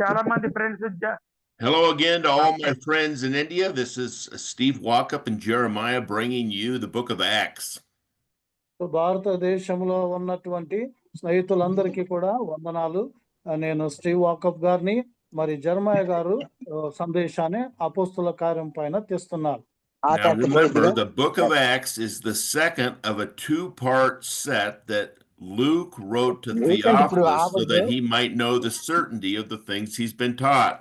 చాలా మంది friends Hello again to all my friends in India. This is Steve Walkup and Jeremiah bringing you the book of Acts. భారతదేశంలో ఉన్నటువంటి స్నేహితులందరికీ కూడా వందనాలు. నేను స్టీవ్ వాకప్ గారిని మరి జెరమయ గారు సందేశాన్ని అపోస్తుల కార్యం పైన తెస్తున్నారు. Now remember, the book of Acts is the second of a two-part set that Luke wrote to Theophilus so that he might know the certainty of the things he's been taught.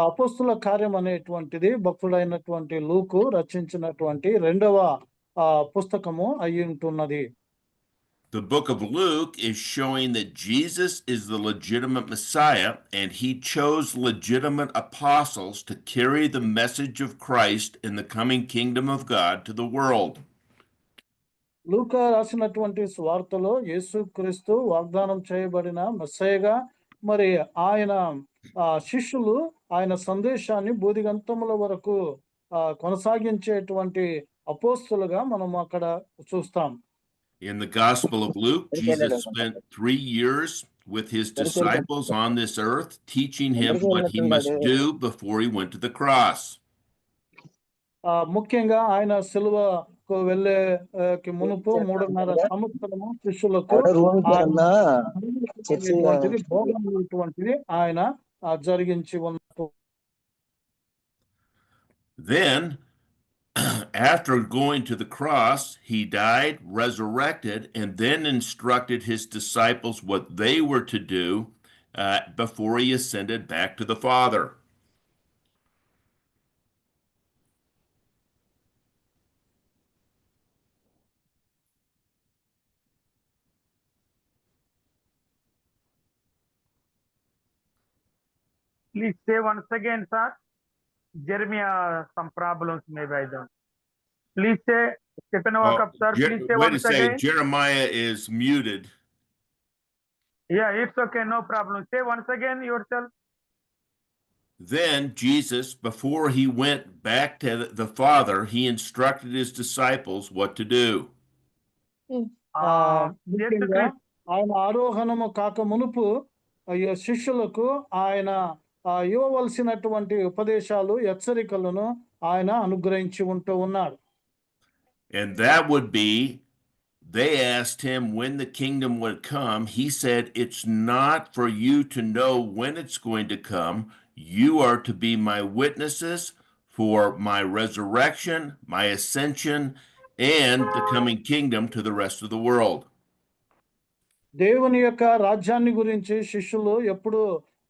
అపోస్తుల కార్యం అనేటువంటిది భక్తుడైనటువంటి లూకు రచించినటువంటి రెండవ పుస్తకము అయి ఉంటున్నది. The book of Luke is showing that Jesus is the legitimate Messiah and he chose legitimate apostles to carry the message of Christ in the coming kingdom of God to the world. లూకా రాసినటువంటి సువార్తలో యేసుక్రీస్తు వాగ్దానం చేయబడిన మెస్సయ్యగా మరి ఆయన శిష్యులు ఆయన సందేశాన్ని బూదిగంతముల వరకు కొనసాగించేటువంటి అపోస్తులుగా మనం అక్కడ చూస్తాం. In the Gospel of Luke, Jesus spent 3 years with his disciples on this earth, teaching him what he must do before he went to the cross. ముఖ్యంగా ఆయన సిలువకు వెళ్ళే మునుపు 3.5 సంవత్సరము శిష్యులకు బోధనటువంటిది ఆయన జరిగించి ఉన్నట్టు. Then after going to the cross, he died, resurrected, and then instructed his disciples what they were to do before he ascended back to the Father. Please say once again, sir. Jeremiah, some problems maybe I don't. Please say, Stephen Walkup, sir. Please say once again. Jeremiah is muted. Yeah, it's okay, no problem. Say once again yourself. Then Jesus, before he went back to the Father, he instructed his disciples what to do. ఆయన ఆరోహణము కాక మునుపు శిష్యులకు ఆయన ఇవ్వవలసినటువంటి ఉపదేశాలు హెచ్చరికలను ఆయన అనుగ్రహించి ఉంటూ ఉన్నాడు. And that would be, they asked him when the kingdom would come. He said, it's not for you to know when it's going to come. You are to be my witnesses for my resurrection, my ascension, and the coming kingdom to the rest of the world. దేవుని యొక్క రాజ్యాన్ని గురించి శిష్యులు ఎప్పుడు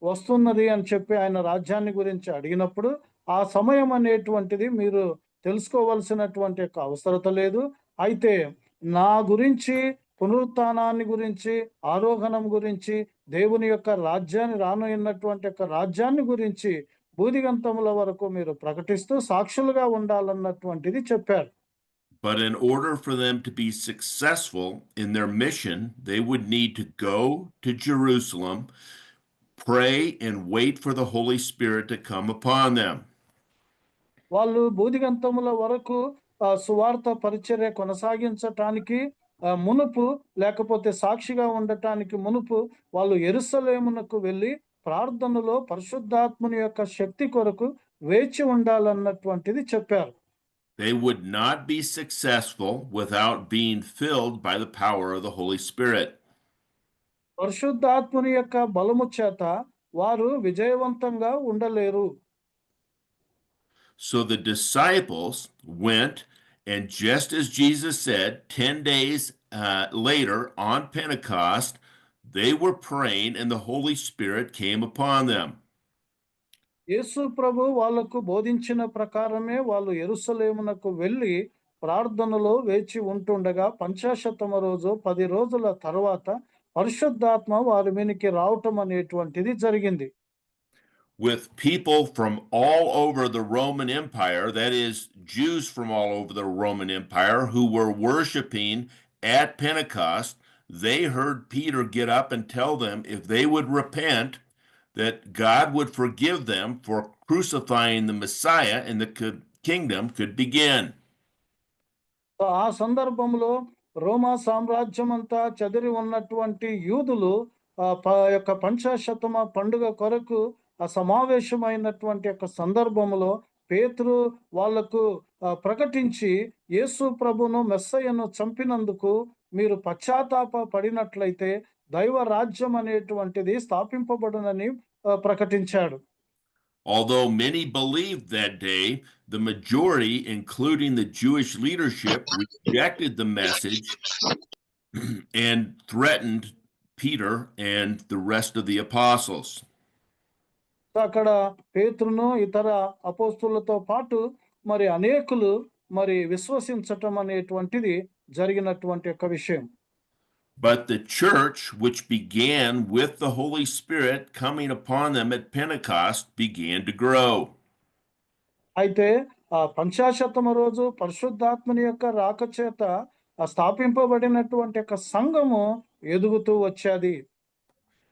వస్తున్నది అని చెప్పి ఆయన రాజ్యాన్ని గురించి అడిగినప్పుడు ఆ సమయం అనేటువంటిది మీరు తెలుసుకోవలసినటువంటి అవసరత లేదు. అయితే నా గురించి, పునరుత్థానాన్ని గురించి, ఆరోహణం గురించి, దేవుని యొక్క రాజ్యాన్ని రానున్నటువంటి యొక్క రాజ్యాన్ని గురించి బూదిగంతముల వరకు మీరు ప్రకటిస్తూ సాక్షులుగా ఉండాలన్నటువంటిది చెప్పారు. But in order for them to be successful in their mission, they would need to go to Jerusalem, pray and wait for the Holy Spirit to come upon them. వాళ్ళు బూదిగంతముల వరకు సువార్త పరిచర్య కొనసాగించటానికి మునుపు, లేకపోతే సాక్షిగా ఉండటానికి మునుపు వాళ్ళు యెరూషలేమునకు వెళ్ళి ప్రార్థనలో పరిశుద్ధాత్మని యొక్క శక్తి కొరకు వేచి ఉండాలన్నటువంటిది చెప్పారు. They would not be successful without being filled by the power of the Holy Spirit. పరిశుద్ధాత్మని యొక్క బలము చేత వారు విజయవంతంగా ఉండలేరు. So the disciples went, and just as Jesus said, 10 days later on Pentecost, they were praying and the Holy Spirit came upon them. యేసు ప్రభు వాళ్ళకు బోధించిన ప్రకారమే వాళ్ళు యెరూషలేమునకు వెళ్ళి ప్రార్థనలో వేచి ఉంటుండగా 50వ రోజు 10 రోజుల తర్వాత పరిశుద్ధాత్మ వారి మీదకి రావటం అనేటువంటిది జరిగింది. With people from all over the Roman Empire, that is, Jews from all over the Roman Empire who were worshiping at Pentecost, they heard Peter get up and tell them if they would repent, that God would forgive them for crucifying the Messiah and the kingdom could begin. ఆ సందర్భంలో రోమా సామ్రాజ్యం అంతా చెదిరి ఉన్నటువంటి యూదులు యొక్క పంచాశతమ పండుగ కొరకు ఆ సమావేశమైనటువంటి యొక్క సందర్భములో పేతురు వాళ్లకు ప్రకటించి యేసు ప్రభును మెస్సయ్యను చంపినందుకు మీరు పశ్చాత్తాప పడినట్లయితే దైవ రాజ్యం అనేటువంటిది స్థాపింపబడునని ప్రకటించాడు. Although many believed that day, the majority, including the Jewish leadership, rejected the message and threatened Peter and the rest of the apostles. అక్కడ పేతురును ఇతర అపోస్తులతో పాటు మరి అనేకులు మరి విశ్వసించటం అనేటువంటిది జరిగినటువంటి ఒక విషయం. But the church, which began with the Holy Spirit coming upon them at Pentecost, began to grow. అయితే ఆ పంచాశతమ రోజు పరిశుద్ధాత్మని యొక్క రాక చేత స్థాపింపబడినటువంటి యొక్క సంఘము ఎదుగుతూ వచ్చేది.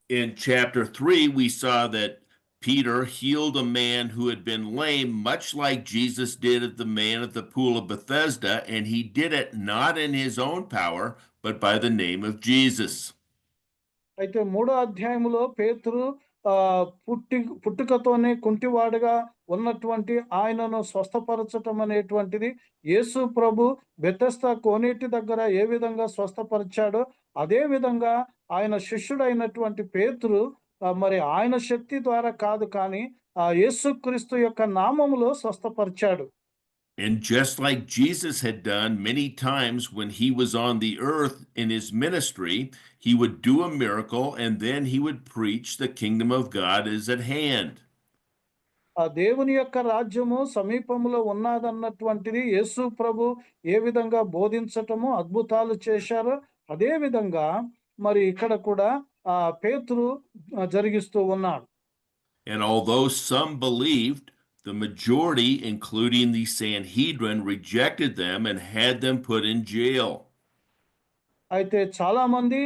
In chapter 3, we saw that Peter healed a man who had been lame, much like Jesus did at the man at the pool of Bethesda, and he did it not in his own power, but by the name of Jesus. అయితే 3వ అధ్యాయములో పేతురు పుట్టుకతోనే కుంటివాడుగా ఉన్నటువంటి ఆయనను స్వస్థపరచటం అనేటువంటిది యేసు ప్రభు Bethesda కోనేటి దగ్గర ఏ విధంగా స్వస్థపరిచాడో అదే విధంగా ఆయన శిష్యుడైనటువంటి పేతురు మరి ఆయన శక్తి ద్వారా కాదు కానీ యేసుక్రీస్తు యొక్క నామములో స్వస్థపరిచాడు. And just like Jesus had done many times when he was on the earth in his ministry, he would do a miracle and then he would preach the kingdom of God is at hand. ఆ దేవుని యొక్క రాజ్యము సమీపంలో ఉన్నదన్నటువంటిది యేసు ప్రభు ఏ విధంగా బోధించటము అద్భుతాలు చేశారో అదే విధంగా మరి ఇక్కడ కూడా పేతురు జరిగిస్తూ ఉన్నాడు. And although some believed, the majority, including the Sanhedrin, rejected them and had them put in jail. అయితే చాలా మంది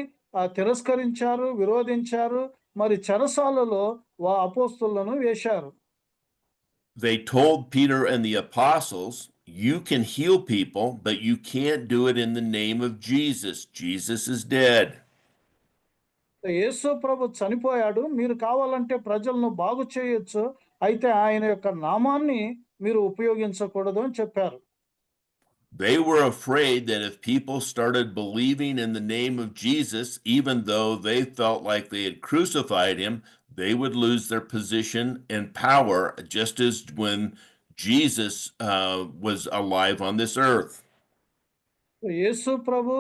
తిరస్కరించారు, విరోధించారు, మరి చెరసాలలో అపోస్తలులను వేశారు. They told Peter and the apostles, you can heal people, but you can't do it in the name of Jesus. Jesus is dead. యేసు ప్రభు చనిపోయాడు, మీరు కావాలంటే ప్రజలను బాగు చేయొచ్చు, అయితే ఆయన యొక్క నామాన్ని మీరు ఉపయోగించకూడదు అని చెప్పారు. They were afraid that if people started believing in the name of Jesus, even though they felt like they had crucified him, they would lose their position and power, just as when Jesus was alive on this earth. యేసు ప్రభు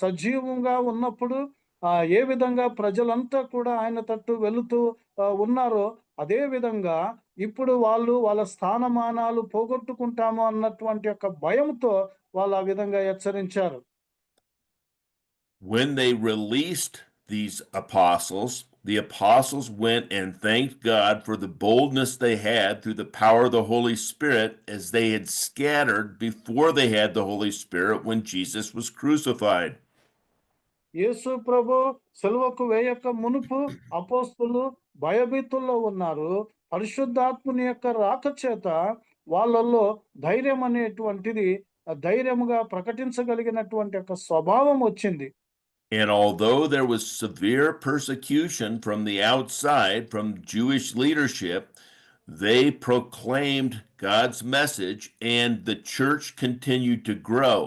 సజీవంగా ఉన్నప్పుడు ఏ విధంగా ప్రజలంతా కూడా ఆయన తట్టు వెళుతూ ఉన్నారో అదే విధంగా ఇప్పుడు వాళ్ళు వాళ్ళ స్థానమానాలు పోగొట్టుకుంటాము అన్నటువంటి యొక్క భయంతో వాళ్ళు ఆ విధంగా హెచ్చరించారు. When they released these apostles, the apostles went and thanked God for the boldness they had through the power of the Holy Spirit, as they had scattered before they had the Holy Spirit when Jesus was crucified. యేసు ప్రభు సిలువకు వేయక మునుపు అపోస్తలు భయభీతుల్లో ఉన్నారు. పరిశుద్ధాత్ముని యొక్క రాక చేత వాళ్ళల్లో ధైర్యం అనేటువంటిది ధైర్యముగా ప్రకటించగలిగినటువంటి ఒక స్వభావం వచ్చింది. And although there was severe persecution from the outside, from Jewish leadership, they proclaimed God's message and the church continued to grow.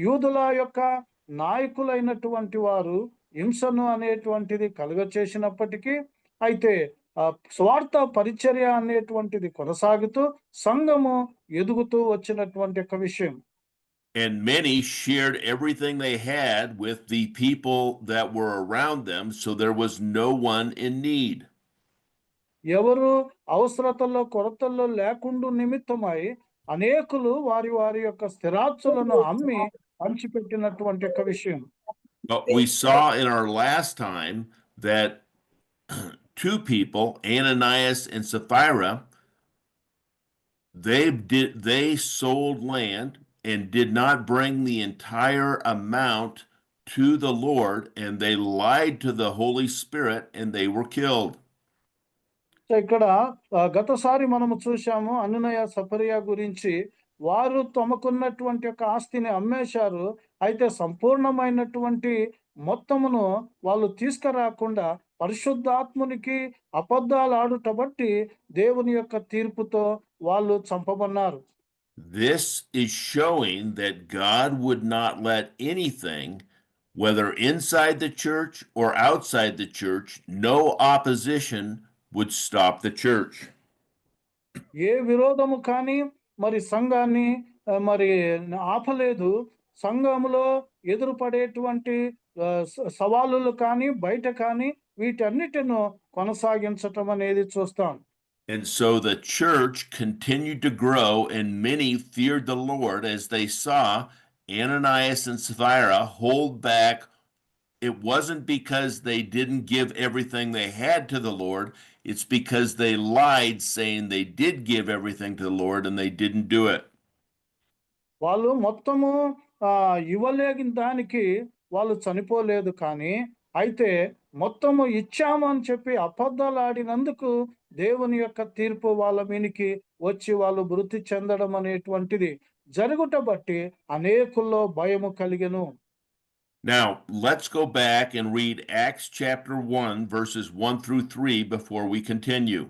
యూదుల యొక్క నాయకులైనటువంటి వారు హింసను అనేటువంటిది కలుగచేసినప్పటికీ అయితే స్వార్థ పరిచర్య అనేటువంటిది కొనసాగుతూ సంఘము ఎదుగుతూ వచ్చినటువంటి ఒక విషయం. And many shared everything they had with the people that were around them, so there was no one in need. ఎవరు అవసరతల్లో కొరతల్లో లేకుండా నిమిత్తమై అనేకులు వారి వారి యొక్క స్థిరాస్తులను అమ్మి పంచిపెట్టినటువంటి ఒక విషయం. But we saw in our last time that two people, Ananias and Sapphira, they sold land and did not bring the entire amount to the Lord, and they lied to the Holy Spirit, and they were killed. ఇక్కడ గతసారి మనము చూశాము అననయ సపరియా గురించి. వారు తమకున్నటువంటి ఒక ఆస్తిని అమ్మేశారు, అయితే సంపూర్ణమైనటువంటి మొత్తమును వాళ్ళు తీసుకురాకుండా పరిశుద్ధాత్మునికి అబద్ధాలు ఆడుట బట్టి దేవుని యొక్క తీర్పుతో వాళ్ళు చంపబన్నారు. This is showing that God would not let anything, whether inside the church or outside the church, no opposition would stop the church. ఏ విరోధము కానీ మరి సంఘాన్ని మరి ఆపలేదు. సంఘములో ఎదురుపడేటువంటి సవాలులు కానీ బయట కానీ వీటన్నిటిను కొనసాగించటం అనేది చూస్తాం. And so the church continued to grow, and many feared the Lord as they saw Ananias and Sapphira hold back. It wasn't because they didn't give everything they had to the Lord. It's because they lied, saying they did give everything to the Lord and they didn't do it. వాళ్ళు మొత్తము ఇవ్వలేని దానికి వాళ్ళు చనిపోలేదు. కానీ అయితే మొత్తము ఇచ్చాము అని చెప్పి అబద్ధాలు ఆడినందుకు దేవుని యొక్క తీర్పు వాళ్ళ మీనికి వచ్చి వాళ్ళు మృతి చెందడం అనేటువంటిది జరుగుట బట్టి అనేకుల్లో భయము కలిగెను. Now, let's go back and read Acts chapter 1, verses 1 through 3 before we continue.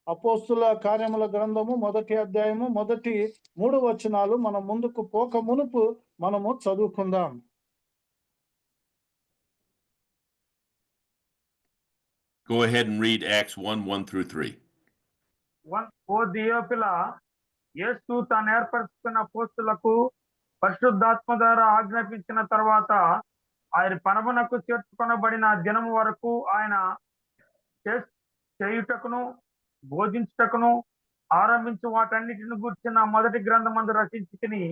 అపోస్తుల కార్యముల గ్రంథము 1వ అధ్యాయము 3 వచనాలు మనం ముందుకు పోక మునుపు మనము చదువుకుందాం. Go ahead and read Acts 1, 1 through 3. ఓ దియోపిల, యేసు తాను ఏర్పరచుకున్న అపోస్తులకు పరిశుద్ధాత్మ ద్వారా ఆజ్ఞాపించిన తర్వాత ఆయన పరమునకు చేర్చుకొనబడిన దినము వరకు ఆయన చేయుటకును బోధించుటకును ఆరంభించి వాటన్నిటిని గూర్చిన మొదటి గ్రంథమందు రచించుకుని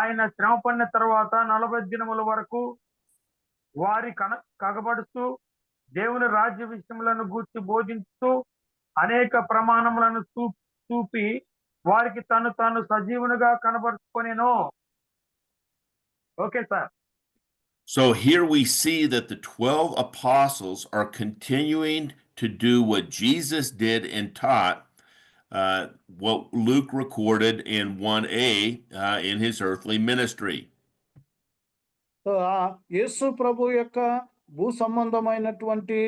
ఆయన శ్రమ పడిన తర్వాత 40 దినముల వరకు వారి కగబడుతూ దేవుని రాజ్య విషయములను గూర్చి బోధించుతూ అనేక ప్రమాణములను చూపి వారికి తాను సజీవునిగా కనబరుచుకొనెను. Okay, sir. So here we see that the 12 apostles are continuing to do what Jesus did and taught, what Luke recorded in 1a in his earthly ministry. So, యేసు ప్రభు యొక్క భూ సంబంధమైనటువంటి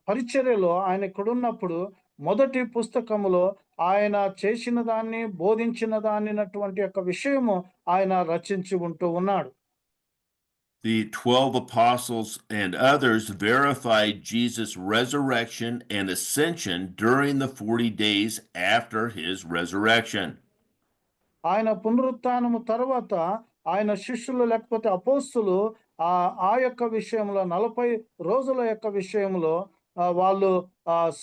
పరిచర్యలో ఆయన ఇక్కడున్నప్పుడు మొదటి పుస్తకములో ఆయన చేసిన దాన్ని బోధించిన దానినటువంటి యొక్క విషయము ఆయన రచించి ఉంటూ ఉన్నాడు. The 12 apostles and others verified Jesus' resurrection and ascension during the 40 days after his resurrection. ఆయన పునరుత్థానము తర్వాత ఆయన శిష్యులు లేకపోతే అపోస్తులు ఆ యొక్క విషయంలో 40 రోజుల యొక్క విషయంలో వాళ్ళు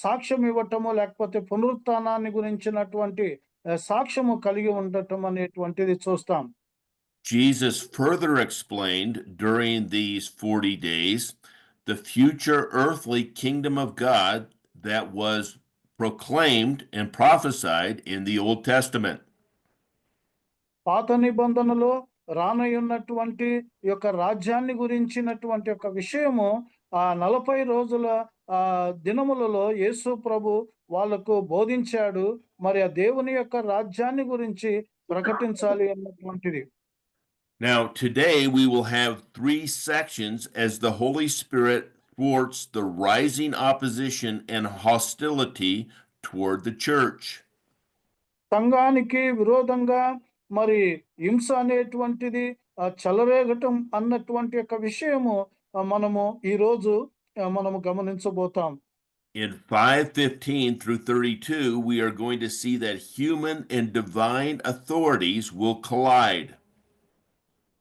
సాక్ష్యం ఇవ్వటము లేకపోతే పునరుత్థానాన్ని గురించినటువంటి సాక్ష్యము కలిగి ఉండటం అనేటువంటిది చూస్తాం. Jesus further explained during these 40 days the future earthly kingdom of God that was proclaimed and prophesied in the Old Testament. పాత నిబంధనలో రానయ్యున్నటువంటి యొక్క రాజ్యాన్ని గురించినటువంటి యొక్క విషయము 40 రోజుల దినములలో యేసు ప్రభు వాళ్ళకు బోధించాడు. మరి ఆ దేవుని యొక్క రాజ్యాన్ని గురించి ప్రకటించాలి అన్నటువంటిది. Now, today we will have 3 sections as the Holy Spirit thwarts the rising opposition and hostility toward the church. సంఘానికి విరోధంగా మరి హింస అనేటువంటిది చెలరేగటం అన్నటువంటి యొక్క విషయము మనము ఈ రోజు మనము గమనించబోతాం. In 5:15 through 32, we are going to see that human and divine authorities will collide.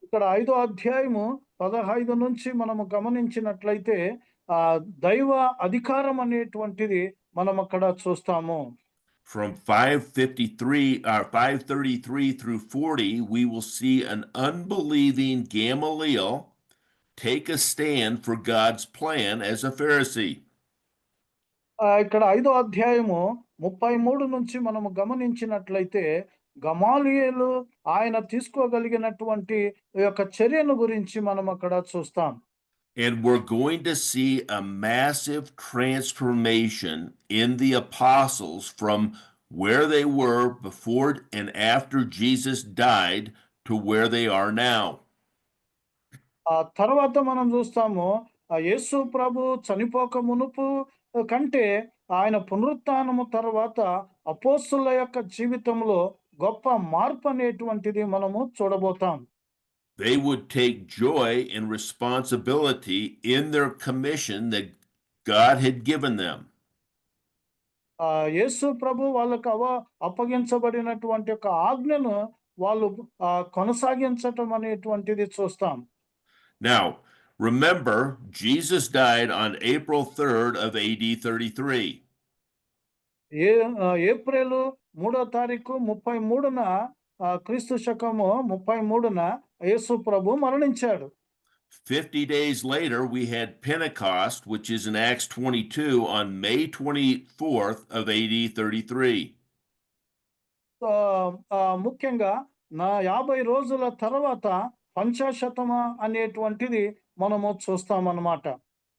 ఇక్కడ 5వ అధ్యాయము 15 నుంచి మనము గమనించినట్లయితే దైవ అధికారం అనేటువంటిది మనం అక్కడ చూస్తాము. From 533 through 40, we will see an unbelieving Gamaliel take a stand for God's plan as a Pharisee. ఇక్కడ 5వ అధ్యాయము 33 నుంచి మనము గమనించినట్లయితే గమాలియేలు ఆయన తీసుకోగలిగినటువంటి యొక్క చర్యను గురించి మనం అక్కడ చూస్తాం. And we're going to see a massive transformation in the apostles from where they were before and after Jesus died to where they are now. ఆ తర్వాత మనం చూస్తాము యేసు ప్రభు చనిపోక మునుపు కంటే ఆయన పునరుత్థానము తర్వాత అపోస్తుల యొక్క జీవితంలో గొప్ప మార్పు అనేటువంటిది మనము చూడబోతాం. They would take joy and responsibility in their commission that God had given them. యేసు ప్రభు వాళ్ళకు అప్పగించబడినటువంటి ఒక ఆజ్ఞను వాళ్ళు కొనసాగించటం అనేటువంటిది చూస్తాం. Now, remember, Jesus died on April 3rd of AD 33. April 3వ తారీఖు 33న క్రీస్తు శకము 33న యేసు ప్రభు మరణించాడు. 50 days later, we had Pentecost, which is in Acts 22, on May 24th of AD 33. ముఖ్యంగా 50 రోజుల తర్వాత పంచాశతమ అనేటువంటిది మనము చూస్తామన్నమాట.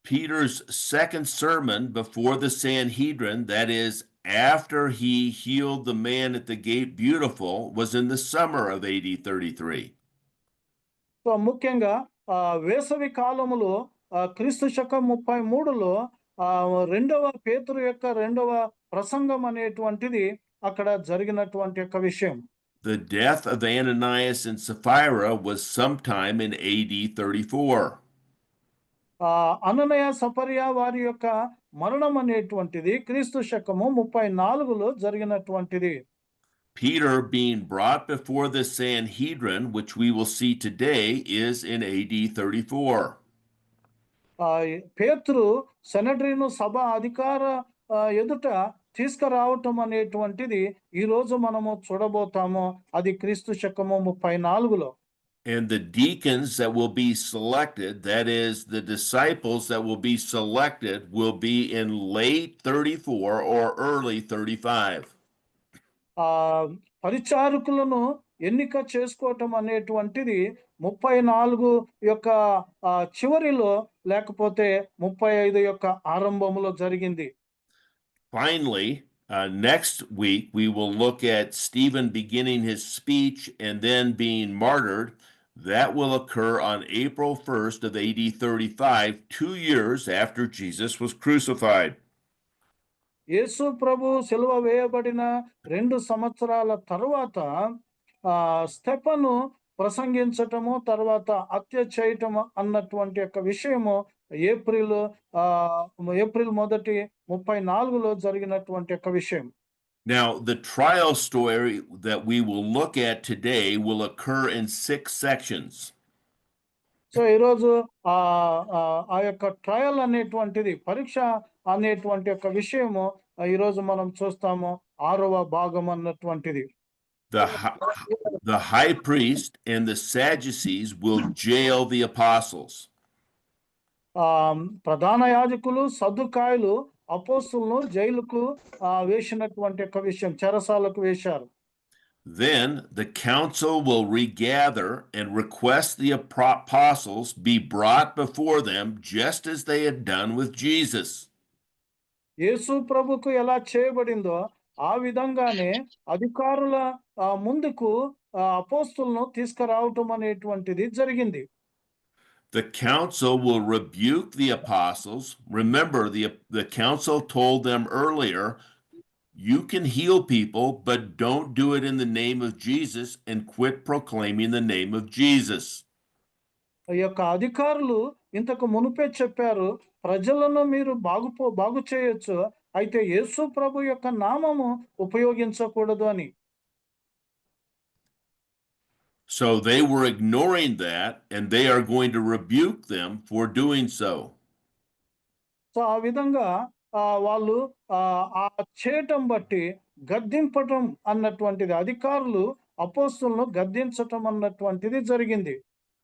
Peter's second sermon before the Sanhedrin, that is, after he healed the man at the gate beautiful, was in the summer of AD 33. So ముఖ్యంగా వేసవి కాలములో క్రీస్తు శకం 33లో రెండవ పేతురు యొక్క రెండవ ప్రసంగం అనేటువంటిది అక్కడ జరిగినటువంటి యొక్క విషయం. The death of Ananias and Sapphira was sometime in AD 34. అననయ సపర్య వారి యొక్క మరణం అనేటువంటిది క్రీస్తు శకము 34లో జరిగినటువంటిది. Peter being brought before the Sanhedrin, which we will see today, is in AD 34. పేతురు సెనడ్రిను సభ అధికార ఎదుట తీసుకురావటం అనేటువంటిది ఈ రోజు మనము చూడబోతాము. అది క్రీస్తు శకము 34లో. And the deacons that will be selected, that is, the disciples that will be selected, will be in late 34 or early 35. పరిచారకులను ఎన్నిక చేసుకోవటం అనేటువంటిది 34 యొక్క చివరిలో లేకపోతే 35 యొక్క ఆరంభంలో జరిగింది. Finally, next week we will look at Stephen beginning his speech and then being martyred. That will occur on April 1st of AD 35, 2 years after Jesus was crucified. యేసు ప్రభు సిలువ వేయబడిన 2 సంవత్సరాల తర్వాత స్టెఫను ప్రసంగించటము తర్వాత హత్య చేయటము అన్నటువంటి యొక్క విషయము ఏప్రిల్ 1 జరిగినటువంటి యొక్క విషయం. Now, the trial story that we will look at today will occur in 6 sections. So ఈరోజు ఆ యొక్క ట్రయల్ అనేటువంటిది పరీక్ష అనేటువంటి యొక్క విషయము ఈరోజు మనం చూస్తాము 6వ భాగం అన్నటువంటిది. The high priest and the Sadducees will jail the apostles. ప్రధాన యాజకులు సద్దుకాయలు అపోస్తులను జైలుకు వేసినటువంటి యొక్క విషయం, చెరసాలకు వేశారు. Then the council will regather and request the apostles be brought before them just as they had done with Jesus. యేసు ప్రభుకు ఎలా చేయబడిందో ఆ విధంగానే అధికారుల ముందుకు అపోస్తులను తీసుకురావటం అనేటువంటిది జరిగింది. The council will rebuke the apostles. Remember, the council told them earlier, you can heal people, but don't do it in the name of Jesus and quit proclaiming the name of Jesus. ఈ యొక్క అధికారులు ఇంతకు మునుపే చెప్పారు, ప్రజలను మీరు బాగు చేయొచ్చు, అయితే యేసు ప్రభు యొక్క నామము ఉపయోగించకూడదు అని. So they were ignoring that, and they are going to rebuke them for doing so. So ఆ విధంగా వాళ్ళు చేయటం బట్టి గద్దింపటం అన్నటువంటిది, అధికారులు అపోస్తులను గద్దించటం అన్నటువంటిది జరిగింది.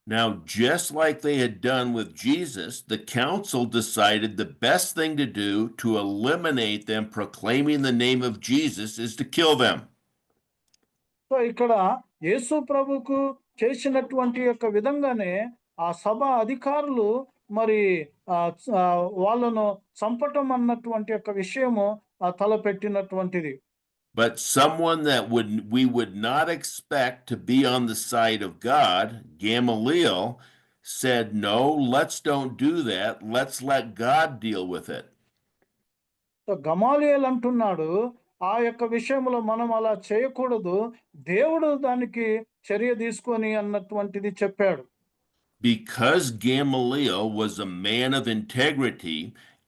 Now, just like they had done with Jesus, the council decided the best thing to do to eliminate them proclaiming the name of Jesus is to kill them. So ఇక్కడ యేసు ప్రభుకు చేసినటువంటి యొక్క విధంగానే ఆ సభ అధికారులు మరి వాళ్ళను చంపటం అన్నటువంటి యొక్క విషయము తలపెట్టినటువంటిది. But someone that we would not expect to be on the side of God, Gamaliel, said, no, let's don't do that. Let's let God deal with it. So Gamaliel అంటున్నాడు, ఆ యొక్క విషయంలో మనం అలా చేయకూడదు, దేవుడు దానికి చర్య తీసుకొని అన్నటువంటిది చెప్పాడు. Because Gamaliel was a man of integrity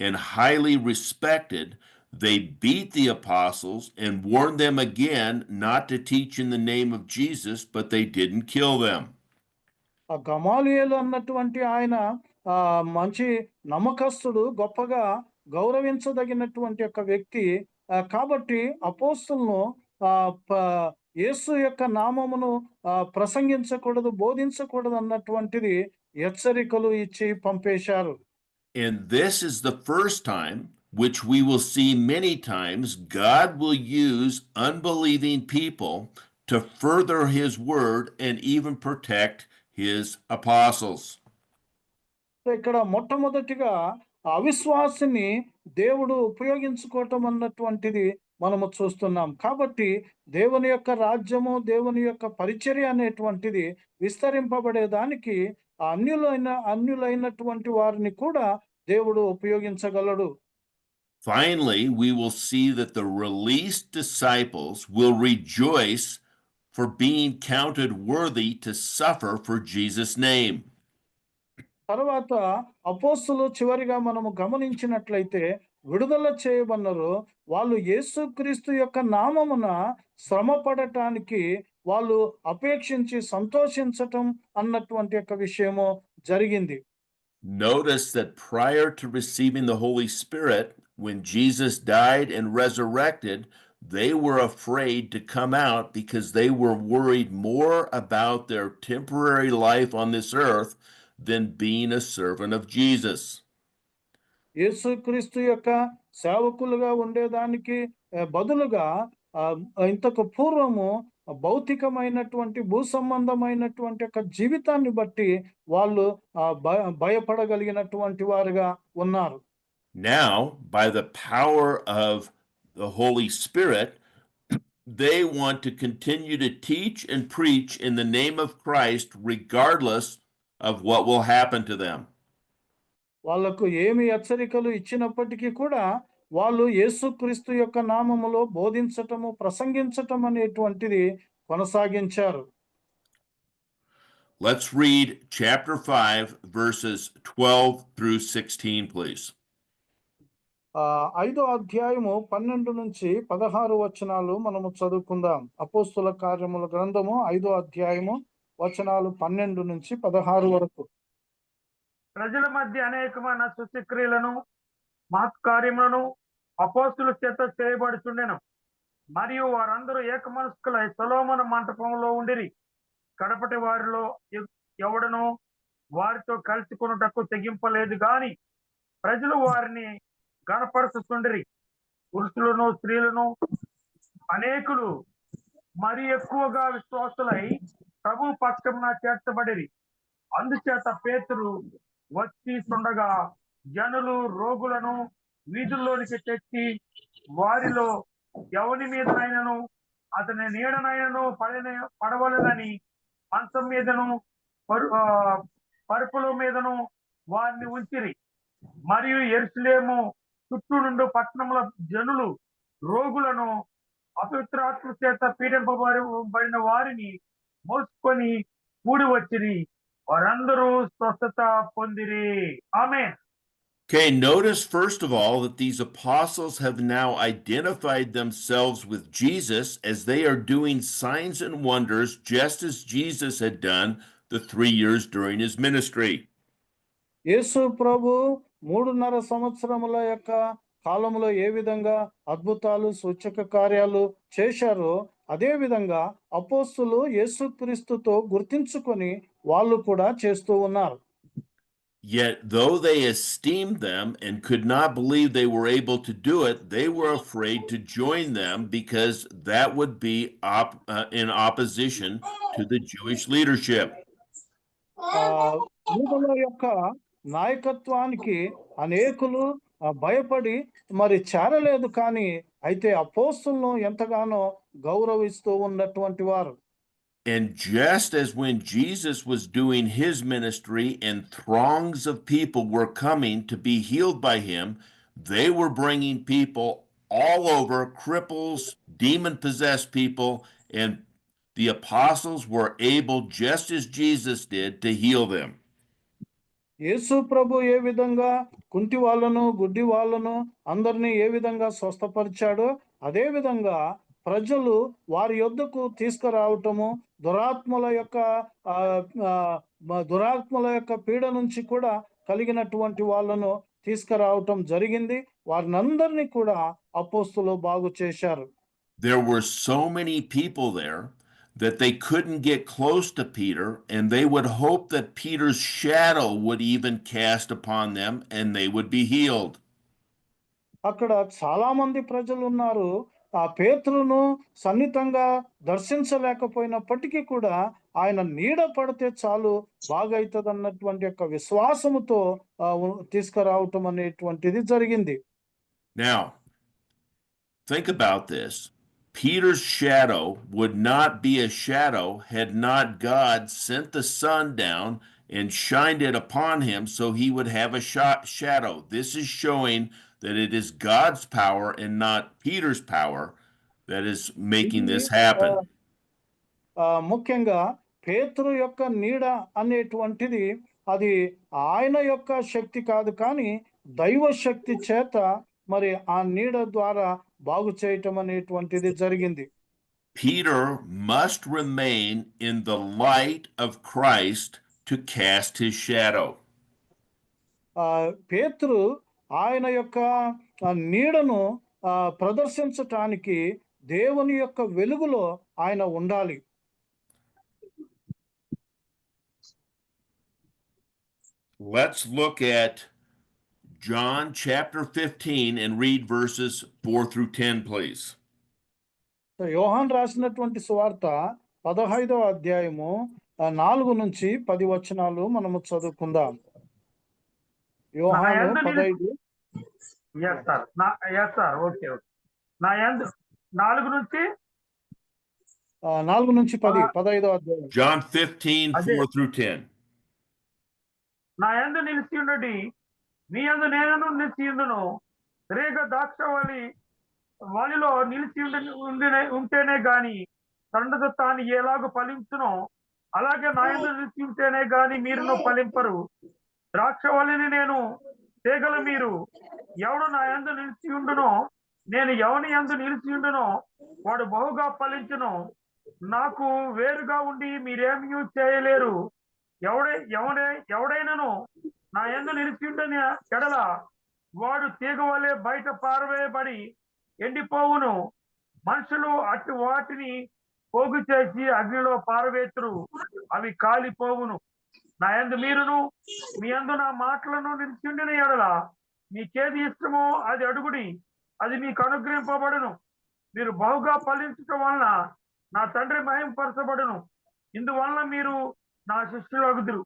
and highly respected, they beat the apostles and warned them again not to teach in the name of Jesus, but they didn't kill them. ఆ గమాలియేలు అన్నటువంటి ఆయన మంచి నమ్మకస్తుడు, గొప్పగా గౌరవించదగినటువంటి ఒక వ్యక్తి. కాబట్టి అపోస్తలును యేసు యొక్క నామమును ప్రసంగించకూడదు, బోధించకూడదు అన్నటువంటిది హెచ్చరికలు ఇచ్చి పంపేశారు. And this is the first time, which we will see many times, God will use unbelieving people to further his word and even protect his apostles. ఇక్కడ మొట్టమొదటిగా అవిశ్వాసిని దేవుడు ఉపయోగించుకోవటం అన్నటువంటిది మనము చూస్తున్నాం. కాబట్టి దేవుని యొక్క రాజ్యము, దేవుని యొక్క పరిచర్య అనేటువంటిది విస్తరింపబడేదానికి అన్యులైనటువంటి వారిని కూడా దేవుడు ఉపయోగించగలడు. Finally, we will see that the released disciples will rejoice for being counted worthy to suffer for Jesus' name. తర్వాత అపోస్తలులు చివరిగా మనము గమనించినట్లయితే విడుదల చేయబడినారు. వాళ్ళు యేసుక్రీస్తు యొక్క నామమున శ్రమ పడటానికి వాళ్ళు అపేక్షించి సంతోషించటం అన్నటువంటి యొక్క విషయము జరిగింది. Notice that prior to receiving the Holy Spirit, when Jesus died and resurrected, they were afraid to come out because they were worried more about their temporary life on this earth than being a servant of Jesus. యేసుక్రీస్తు యొక్క సేవకులుగా ఉండేదానికి బదులుగా ఇంతకు పూర్వము భౌతికమైనటువంటి భూ సంబంధమైనటువంటి యొక్క జీవితాన్ని బట్టి వాళ్ళు భయపడగలిగినటువంటి వారుగా ఉన్నారు. Now, by the power of the Holy Spirit, they want to continue to teach and preach in the name of Christ regardless of what will happen to them. వాళ్ళకు ఏమి హెచ్చరికలు ఇచ్చినప్పటికీ కూడా వాళ్ళు యేసుక్రీస్తు యొక్క నామములో బోధించటము, ప్రసంగించటం అనేటువంటిది కొనసాగించారు. Let's read chapter 5 verses 12 through 16, please. 5వ అధ్యాయము 12 నుంచి 16 వచనాలు మనము చదువుకుందాం. అపోస్తుల కార్యముల గ్రంథము 5వ అధ్యాయము వచనాలు 12 నుంచి 16 వరకు. ప్రజల మధ్య అనేకమైన సూచక్రియలను మహత్కార్యములను అపోస్తుల చేత చేయబడుచుండెను. మరియు వారందరూ ఏకమనస్కులై సొలొమోను మంటపంలో ఉండిరి. కడపటి వారిలో ఎవడనో వారితో కలుసుకొనుటకు తెగింపలేదు గాని ప్రజలు వారిని గణపరుచుచుండిరి. పురుషులను స్త్రీలను అనేకులు మరి ఎక్కువగా విశ్వాసులై ప్రభు పక్షమున చేర్చబడిరి. అందుచేత పేతురు వచ్చి చుండగా జనులు రోగులను వీధుల్లోనికి తెచ్చి వారిలో ఎవని మీదనైనను అతని నీడనైనను పడవలదని మంచం మీదను పరుపుల మీదను వారిని ఉంచిరి. మరియు యెరూషలేము చుట్టూ నుండి పట్టణముల జనులు రోగులను అపవిత్రాత్మ చేత పీడింపబడిన వారిని మోసుకొని కూడి వచ్చిరి. వారందరూ స్వస్థత పొందిరి. ఆమేన్. Okay, notice first of all that these apostles have now identified themselves with Jesus as they are doing signs and wonders just as Jesus had done the 3 years during his ministry. యేసు ప్రభు 3.5 సంవత్సరముల యొక్క కాలంలో ఏ విధంగా అద్భుతాలు, సూచక కార్యాలు చేశారో అదే విధంగా అపోస్తులు యేసుక్రీస్తుతో గుర్తించుకొని వాళ్ళు కూడా చేస్తూ ఉన్నారు. Yet, though they esteemed them and could not believe they were able to do it, they were afraid to join them because that would be in opposition to the Jewish leadership. యూదుల యొక్క నాయకత్వానికి అనేకులు భయపడి మరి చేరలేదు. కానీ అయితే అపోస్తులను ఎంతగానో గౌరవిస్తూ ఉన్నటువంటి వారు. And just as when Jesus was doing his ministry and throngs of people were coming to be healed by him, they were bringing people all over, cripples, demon-possessed people, and the apostles were able, just as Jesus did, to heal them. యేసు ప్రభు ఏ విధంగా కుంటి వాళ్ళను గుడ్డి వాళ్ళను అందరినీ ఏ విధంగా స్వస్థపరిచాడో అదే విధంగా ప్రజలు వారి యొద్దకు తీసుకురావటము దురాత్మల యొక్క పీడ నుంచి కూడా కలిగినటువంటి వాళ్ళను తీసుకురావటం జరిగింది. వారినందరినీ కూడా అపోస్తులు బాగు చేశారు. There were so many people there that they couldn't get close to Peter, and they would hope that Peter's shadow would even cast upon them and they would be healed. అక్కడ చాలా మంది ప్రజలు ఉన్నారు. ఆ పేతురును సన్నిహితంగా దర్శించలేకపోయినప్పటికీ కూడా ఆయన నీడ పడితే చాలు బాగైతుంది అన్నటువంటి యొక్క విశ్వాసముతో తీసుకురావటం అనేటువంటిది జరిగింది. Now, think about this. Peter's shadow would not be a shadow had not God sent the sun down and shined it upon him so he would have a shadow. This is showing that it is God's power and not Peter's power that is making this happen. ముఖ్యంగా పేతురు యొక్క నీడ అనేటువంటిది అది ఆయన యొక్క శక్తి కాదు, కానీ దైవ శక్తి చేత మరి ఆ నీడ ద్వారా బాగు చేయటం అనేటువంటిది జరిగింది. Peter must remain in the light of Christ to cast his shadow. పేతురు ఆయన యొక్క నీడను ప్రదర్శించటానికి దేవుని యొక్క వెలుగులో ఆయన ఉండాలి. Let's look at John chapter 15 and read verses 4 through 10, please. యోహాను రాసినటువంటి సువార్త 15వ అధ్యాయము 4 నుంచి 10 వచనాలు మనము చదువుకుందాం. యోహాను 15. yes sir okay నా యందు 4 నుంచి 15వ అధ్యాయం. John 15 4 through 10. నా యందు నిలిచి ఉండుడి, మీ యందు నేను నిలిచి ఉండును. రేగ ద్రాక్షవల్లి వాలిలో నిలిచి ఉంటేనే గాని తండ్రి తాను ఎలాగో ఫలించునో అలాగే నా యందు నిలిచి ఉంటేనే గాని మీరును ఫలింపరు. ద్రాక్షవల్లిని నేను, తీగలు మీరు. ఎవడు నా యందు నిలిచి ఉండునో, నేను ఎవని యందు నిలిచి ఉండునో వాడు బహుగా ఫలించును. నాకు వేరుగా ఉండి మీరేమీ చేయలేరు. ఎవడైనను నా యందు నిలిచి ఉండని ఎడల వాడు తీగ వలె బయట పారవేయబడి ఎండిపోవును. మనుషులు అటు వాటిని పోగు చేసి అగ్నిలో పారవేతురు, అవి కాలిపోవును. నా యందు మీరును మీ యందు నా మాటలను నిలిచి ఉండిన ఎడల మీకేది ఇష్టమో అది అడుగుడి, అది మీకు అనుగ్రహింపబడును. మీరు బహుగా ఫలించటం వలన నా తండ్రి మహింపరచబడును. ఇందువలన మీరు నా శిష్యులగుదురు.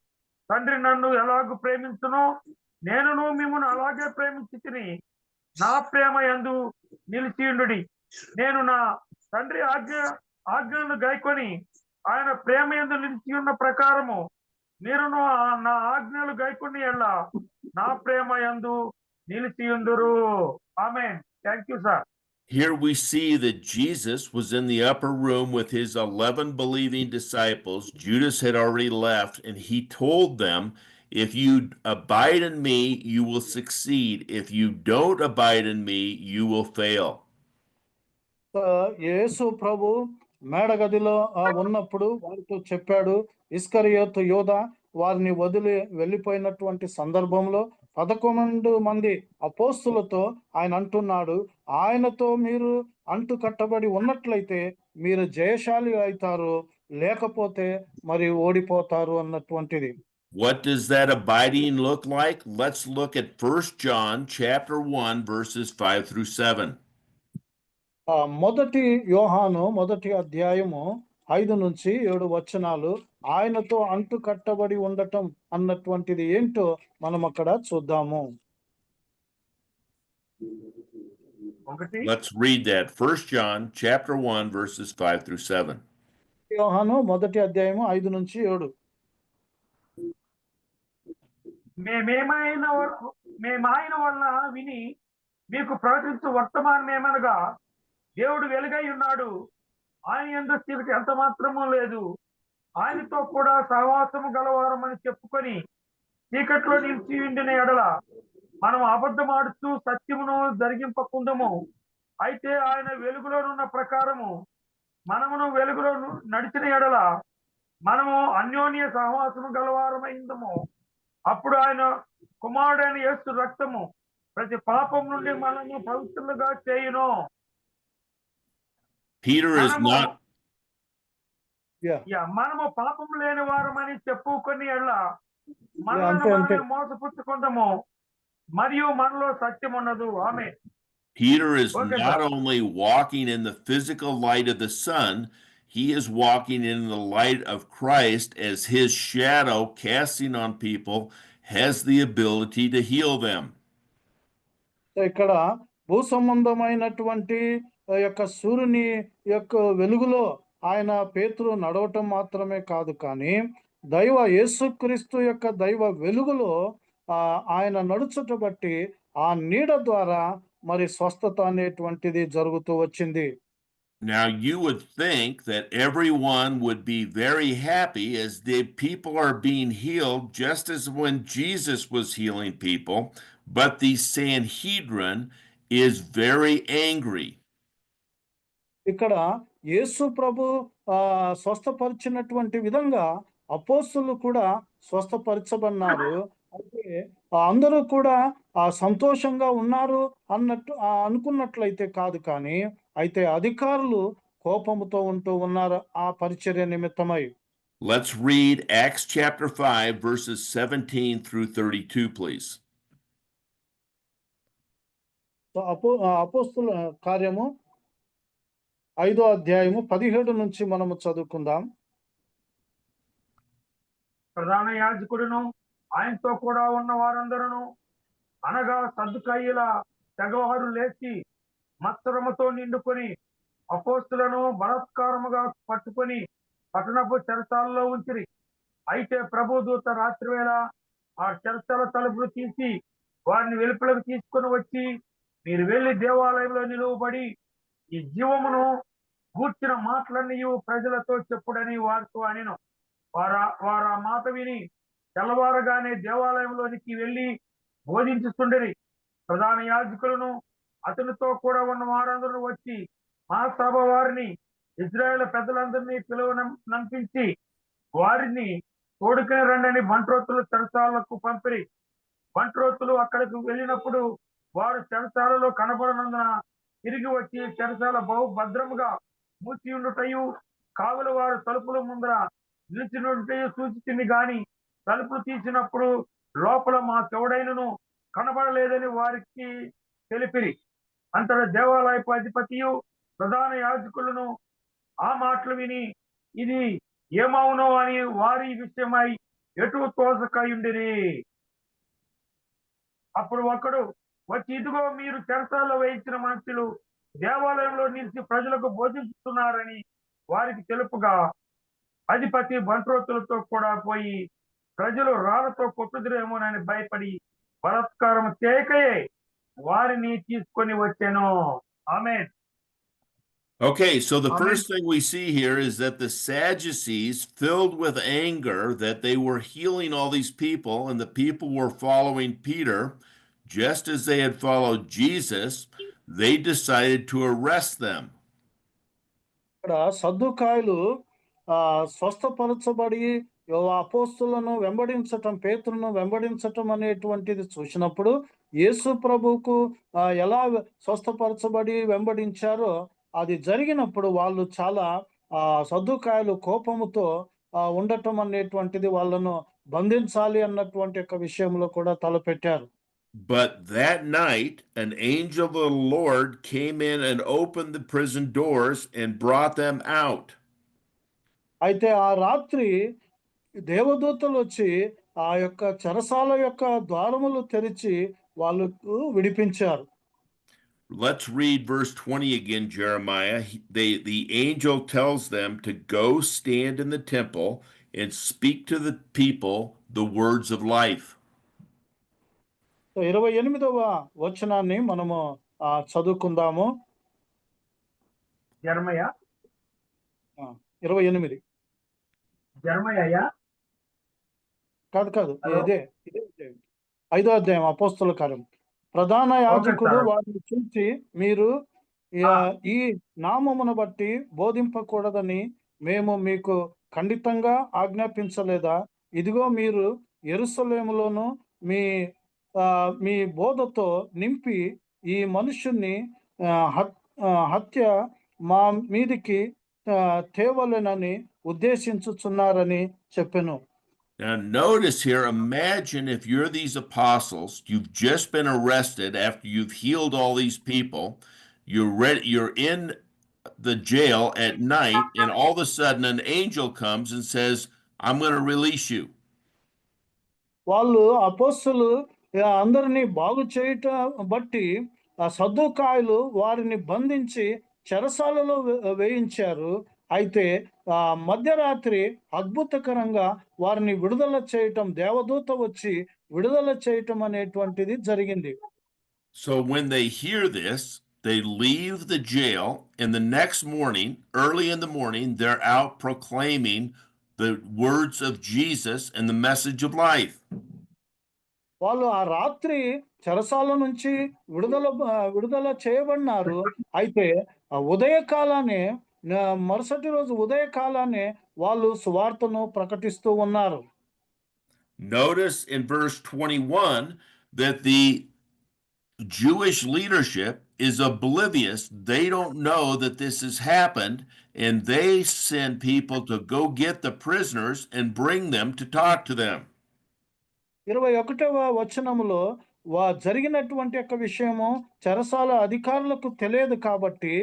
తండ్రి నన్ను ఎలాగూ ప్రేమించునో నేనును మిమ్మల్ని అలాగే ప్రేమించి నా ప్రేమ యందు నిలిచియుండుడి. నేను నా తండ్రి ఆజ్ఞలను గైకొని ఆయన ప్రేమ యందు నిలిచి ఉన్న ప్రకారము మీరును నా ఆజ్ఞలు గైకొని ఎల్లా నా ప్రేమ యందు నిలిచియుందురు. Amen. Thank you sir. Here we see that Jesus was in the upper room with his 11 believing disciples. Judas had already left, and he told them, if you abide in me, you will succeed. If you don't abide in me, you will fail. యేసు ప్రభు మేడగదిలో ఉన్నప్పుడు వారితో చెప్పాడు, ఇస్కరియోతు యోధ వారిని వదిలి వెళ్ళిపోయినటువంటి సందర్భంలో 11 మంది అపోస్తులతో ఆయన అంటున్నాడు, ఆయనతో మీరు అంటు కట్టబడి ఉన్నట్లయితే మీరు జయశాలి అవుతారు, లేకపోతే మరి ఓడిపోతారు అన్నటువంటిది. What does that abiding look like? Let's look at 1 John chapter 1 verses 5 through 7. మొదటి యోహాను 1వ అధ్యాయము 5 నుంచి 7 వచనాలు ఆయనతో అంటు కట్టబడి ఉండటం అన్నటువంటిది ఏంటో మనం అక్కడ చూద్దాము. Let's read that. 1 John chapter 1 verses 5 through 7. యోహాను 1:5-7. మేమాయన వలన విని మీకు ప్రకటించు వర్తమానమేమనగా దేవుడు వెలుగై ఉన్నాడు, ఆయన యందు చీకటి ఎంత మాత్రమూ లేదు. ఆయనతో కూడా సహవాసము గలవారమని చెప్పుకొని చీకట్లో నిలిచి ఉండిన ఎడల మనం అబద్ధమాడుతూ సత్యమును జరిగింపకుందము. అయితే ఆయన వెలుగులోనున్న ప్రకారము మనమును వెలుగులో నడిచిన ఎడల మనము అన్యోన్య సహవాసము గలవారమైందము. అప్పుడు ఆయన కుమారుడైన యేసు రక్తము ప్రతి పాపం నుండి మనము పవిత్రులుగా చేయును. Peter is not. మనము పాపం లేని వారమని చెప్పుకొని ఎడల అంతే. మనల్ని మోసపుచ్చుకుందాము, మరియు మనలో సత్యం ఉండదు. ఆమె Peter is Okay, not sir. only walking in the physical light of the sun, he is walking in the light of Christ, as his shadow casting on people has the ability to heal them. ఇక్కడ భూ సంబంధమైనటువంటి యొక్క సూర్యుని యొక్క వెలుగులో ఆయన పేతురు నడవటం మాత్రమే కాదు, కానీ దైవ యేసుక్రీస్తు యొక్క దైవ వెలుగులో ఆయన నడుచుట బట్టి ఆ నీడ ద్వారా మరి స్వస్థత అనేటువంటిది జరుగుతూ వచ్చింది. Now, you would think that everyone would be very happy as the people are being healed, just as when Jesus was healing people, but the Sanhedrin is very angry. ఇక్కడ యేసు ప్రభు స్వస్థపరిచినటువంటి విధంగా అపోస్తులు కూడా స్వస్థపరచబడినారు. అయితే అందరూ కూడా సంతోషంగా ఉన్నారు అన్నట్టు అనుకున్నట్లయితే కాదు, కానీ అయితే అధికారులు కోపముతో ఉంటూ ఉన్నారు ఆ పరిచర్య నిమిత్తమై. Let's read Acts chapter 5, verses 17-32, please. అపోస్తుల కార్యము 5:17 నుంచి మనము చదువుకుందాం. ప్రధాన యాజకుడును ఆయనతో కూడా ఉన్న వారందరూ అనగా సద్దుకాయుల తెగవారు లేచి మత్సరముతో నిండుకొని అపోస్తులను బలాత్కారముగా పట్టుకొని పట్టణపు చెరసాలలో ఉంచిరి. అయితే ప్రభుదూత రాత్రివేళ ఆ చెరసాల తలుపులు తీసి వారిని వెలుపలకు తీసుకొని వచ్చి, మీరు వెళ్లి దేవాలయంలో నిలువబడి ఈ జీవమును గూర్చిన మాటలన్నీ ప్రజలతో చెప్పుడని వారితో అనెను. వారు ఆ మాట విని తెల్లవారగానే దేవాలయంలోనికి వెళ్లి బోధించుతుండేది. ప్రధాన యాజకులను అతనితో కూడా ఉన్న వారందరూ వచ్చి మహాసభ వారిని ఇజ్రాయేల్ పెద్దలందరినీ పిలువనంపించి వారిని తోడుకుని రండని బంట్రోతులు చెరసాలకు పంపిరి. బంట్రోతులు అక్కడికి వెళ్ళినప్పుడు వారు చెరసాలలో కనబడనందున తిరిగి వచ్చి చెరసాల బహు భద్రముగా మూసి ఉండుటయు, కావుల వారు తలుపుల ముందర నిలిచినట్టు సూచించింది గాని తలుపులు తీసినప్పుడు లోపల మాకెవడైనను కనబడలేదని వారికి తెలిపిరి. అంతటా దేవాలయపు అధిపతియు ప్రధాన యాజకులను ఆ మాటలు విని ఇది ఏమవునో అని వారి విషయమై ఎటు తోసకయుండిరి. అప్పుడు ఒకడు వచ్చి, ఇదిగో మీరు చెరసాలలో వేయించిన మనుషులు దేవాలయంలో నిలిచి ప్రజలకు బోధిస్తున్నారని వారికి తెలుపుగా, అధిపతి బంట్రోతులతో కూడా పోయి ప్రజలు రాళ్లతో కొట్టుదురేమోనని భయపడి బలాత్కారం చేయకయే వారిని తీసుకొని వచ్చాను. ఆమేన్. Okay, so the Amen. first thing we see here is that the Sadducees, filled with anger that they were healing all these people and the people were following Peter, just as they had followed Jesus, they decided to arrest them. ఇక్కడ సద్దుకాయులు స్వస్థపరచబడి అపోస్తులను వెంబడించటం, పేతురును వెంబడించటం అనేటువంటిది చూసినప్పుడు యేసు ప్రభువుకు ఎలా స్వస్థపరచబడి వెంబడించారో అది జరిగినప్పుడు వాళ్ళు చాలా సద్దుకాయులు కోపముతో ఉండటం అనేటువంటిది వాళ్ళను బంధించాలి అన్నటువంటి ఒక విషయంలో కూడా తలపెట్టారు. But that night, an angel of the Lord came in and opened the prison doors and brought them out. అయితే ఆ రాత్రి దేవదూతలు వచ్చి ఆ యొక్క చెరసాల యొక్క ద్వారములు తెరిచి వాళ్ళకు విడిపించారు. Let's read verse 20 again, Jeremiah. The angel tells them to go stand in the temple and speak to the people the words of life. So 28వ వచనాన్ని మనము చదువుకుందాము. జర్మయ 28 జర్మయ్య కాదు హలో. ఇదే 5వ అధ్యాయం అపోస్తల కార్యం. ప్రధాన యాజకుడు సార్. వారిని చూసి, మీరు ఈ నామమును బట్టి బోధింపకూడదని మేము మీకు ఖండితంగా ఆజ్ఞాపించలేదా? ఇదిగో మీరు యెరూషలేములోను మీ బోధతో నింపి ఈ మనుషుణ్ణి హత్య మా మీదికి తేవలెనని ఉద్దేశించుచున్నారని చెప్పెను. Now, notice here, imagine if you're these apostles, you've just been arrested after you've healed all these people, you're in the jail at night, and all of a sudden an angel comes and says, I'm going to release you. వాళ్ళు అపోస్తలు అందరినీ బాగు చేయటం బట్టి సద్దూకాయలు వారిని బంధించి చెరసాలలో వేయించారు. అయితే మధ్యరాత్రి అద్భుతకరంగా వారిని విడుదల చేయటం, దేవదూత వచ్చి విడుదల చేయటం అనేటువంటిది జరిగింది. So when they hear this, they leave the jail, and the next morning, early in the morning, they're out proclaiming the words of Jesus and the message of life. వాళ్ళు ఆ రాత్రి చెరసాల నుంచి విడుదల చేయబడినారు. అయితే ఉదయకాలానే మరుసటి రోజు ఉదయకాలానే వాళ్ళు సువార్తను ప్రకటిస్తూ ఉన్నారు. Notice in verse 21 that the Jewish leadership is oblivious. They don't know that this has happened, and they send people to go get the prisoners and bring them to talk to them. 21వ వచనములో జరిగినటువంటి యొక్క విషయము చెరసాల అధికారులకు తెలియదు కాబట్టి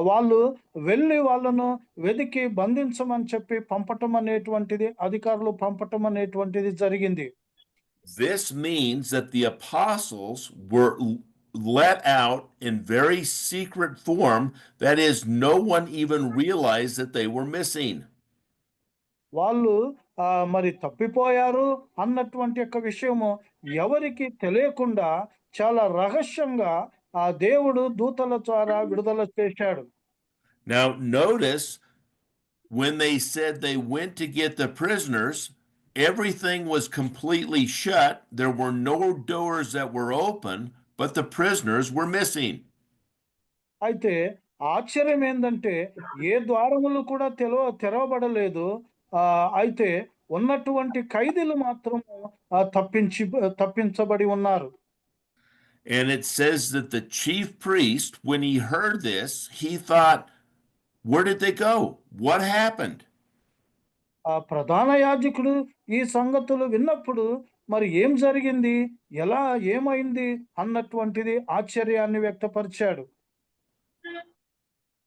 వాళ్ళు వెళ్ళి వాళ్ళను వెదికి బంధించమని చెప్పి అధికారులు పంపటం అనేటువంటిది జరిగింది. This means that the apostles were let out in very secret form. That is, no one even realized that they were missing. వాళ్ళు మరి తప్పిపోయారు అన్నటువంటి యొక్క విషయము ఎవరికి తెలియకుండా చాలా రహస్యంగా దేవుడు దూతల ద్వారా విడుదల చేశాడు. Now notice when they said they went to get the prisoners, everything was completely shut. There were no doors that were open, but the prisoners were missing. అయితే ఆశ్చర్యం ఏంటంటే ఏ ద్వారములు కూడా తెరవబడలేదు. అయితే ఉన్నటువంటి ఖైదీలు మాత్రం తప్పించబడి ఉన్నారు. And it says that the chief priest, when he heard this, he thought, where did they go? What happened? ప్రధాన యాజకుడు ఈ సంగతులు విన్నప్పుడు మరి ఏం జరిగింది, ఏమైంది అన్నటువంటిది ఆశ్చర్యాన్ని వ్యక్తపరిచాడు.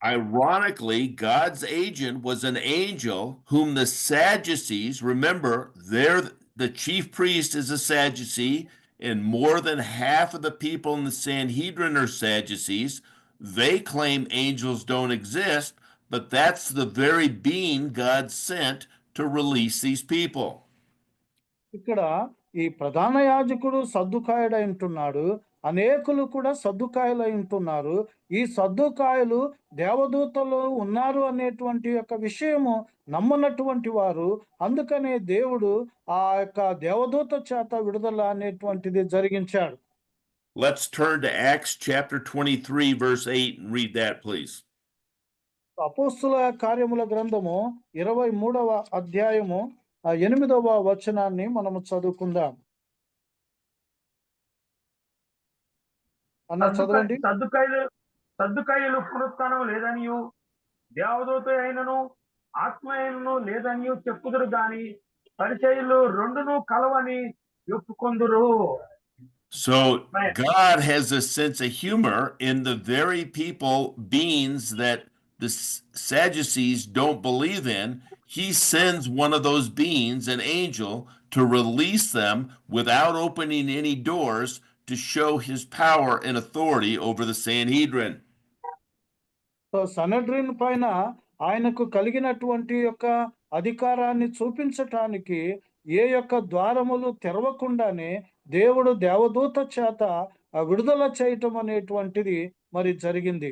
Ironically, God's agent was an angel whom the Sadducees, remember, the chief priest is a Sadducee, and more than half of the people in the Sanhedrin are Sadducees. They claim angels don't exist, but that's the very being God sent to release these people. ఇక్కడ ఈ ప్రధాన యాజకుడు సద్దుకాయుడై ఉంటున్నాడు, అనేకులు కూడా సద్దుకాయలై ఉంటున్నారు. ఈ సద్దుకాయలు దేవదూతలు ఉన్నారు అనేటువంటి యొక్క విషయము నమ్మనటువంటి వారు. అందుకనే దేవుడు ఆ యొక్క దేవదూత చేత విడుదల అనేటువంటిది జరిగించాడు. Let's turn to Acts chapter 23 verse 8 and read that, please. అపోస్తుల కార్యముల గ్రంథము 23వ అధ్యాయము 8వ వచనాన్ని మనము చదువుకుందాం. అన్న చదవండి. సద్దుకాయలు పునరుత్థానం లేదనియు దేవదూత అయినను ఆత్మ అయినను లేదనియు చెప్పుదురు గాని పరిచయులు రెండును కలవని ఒప్పుకొందురు. So God has a sense of humor in the very beings that the Sadducees don't believe in. He sends one of those beings, an angel, to release them without opening any doors to show his power and authority over the Sanhedrin. So Sanhedrin పైన ఆయనకు కలిగినటువంటి యొక్క అధికారాన్ని చూపించటానికి ఏ యొక్క ద్వారములు తెరవకుండానే దేవుడు దేవదూత చేత విడుదల చేయటం అనేటువంటిది మరి జరిగింది.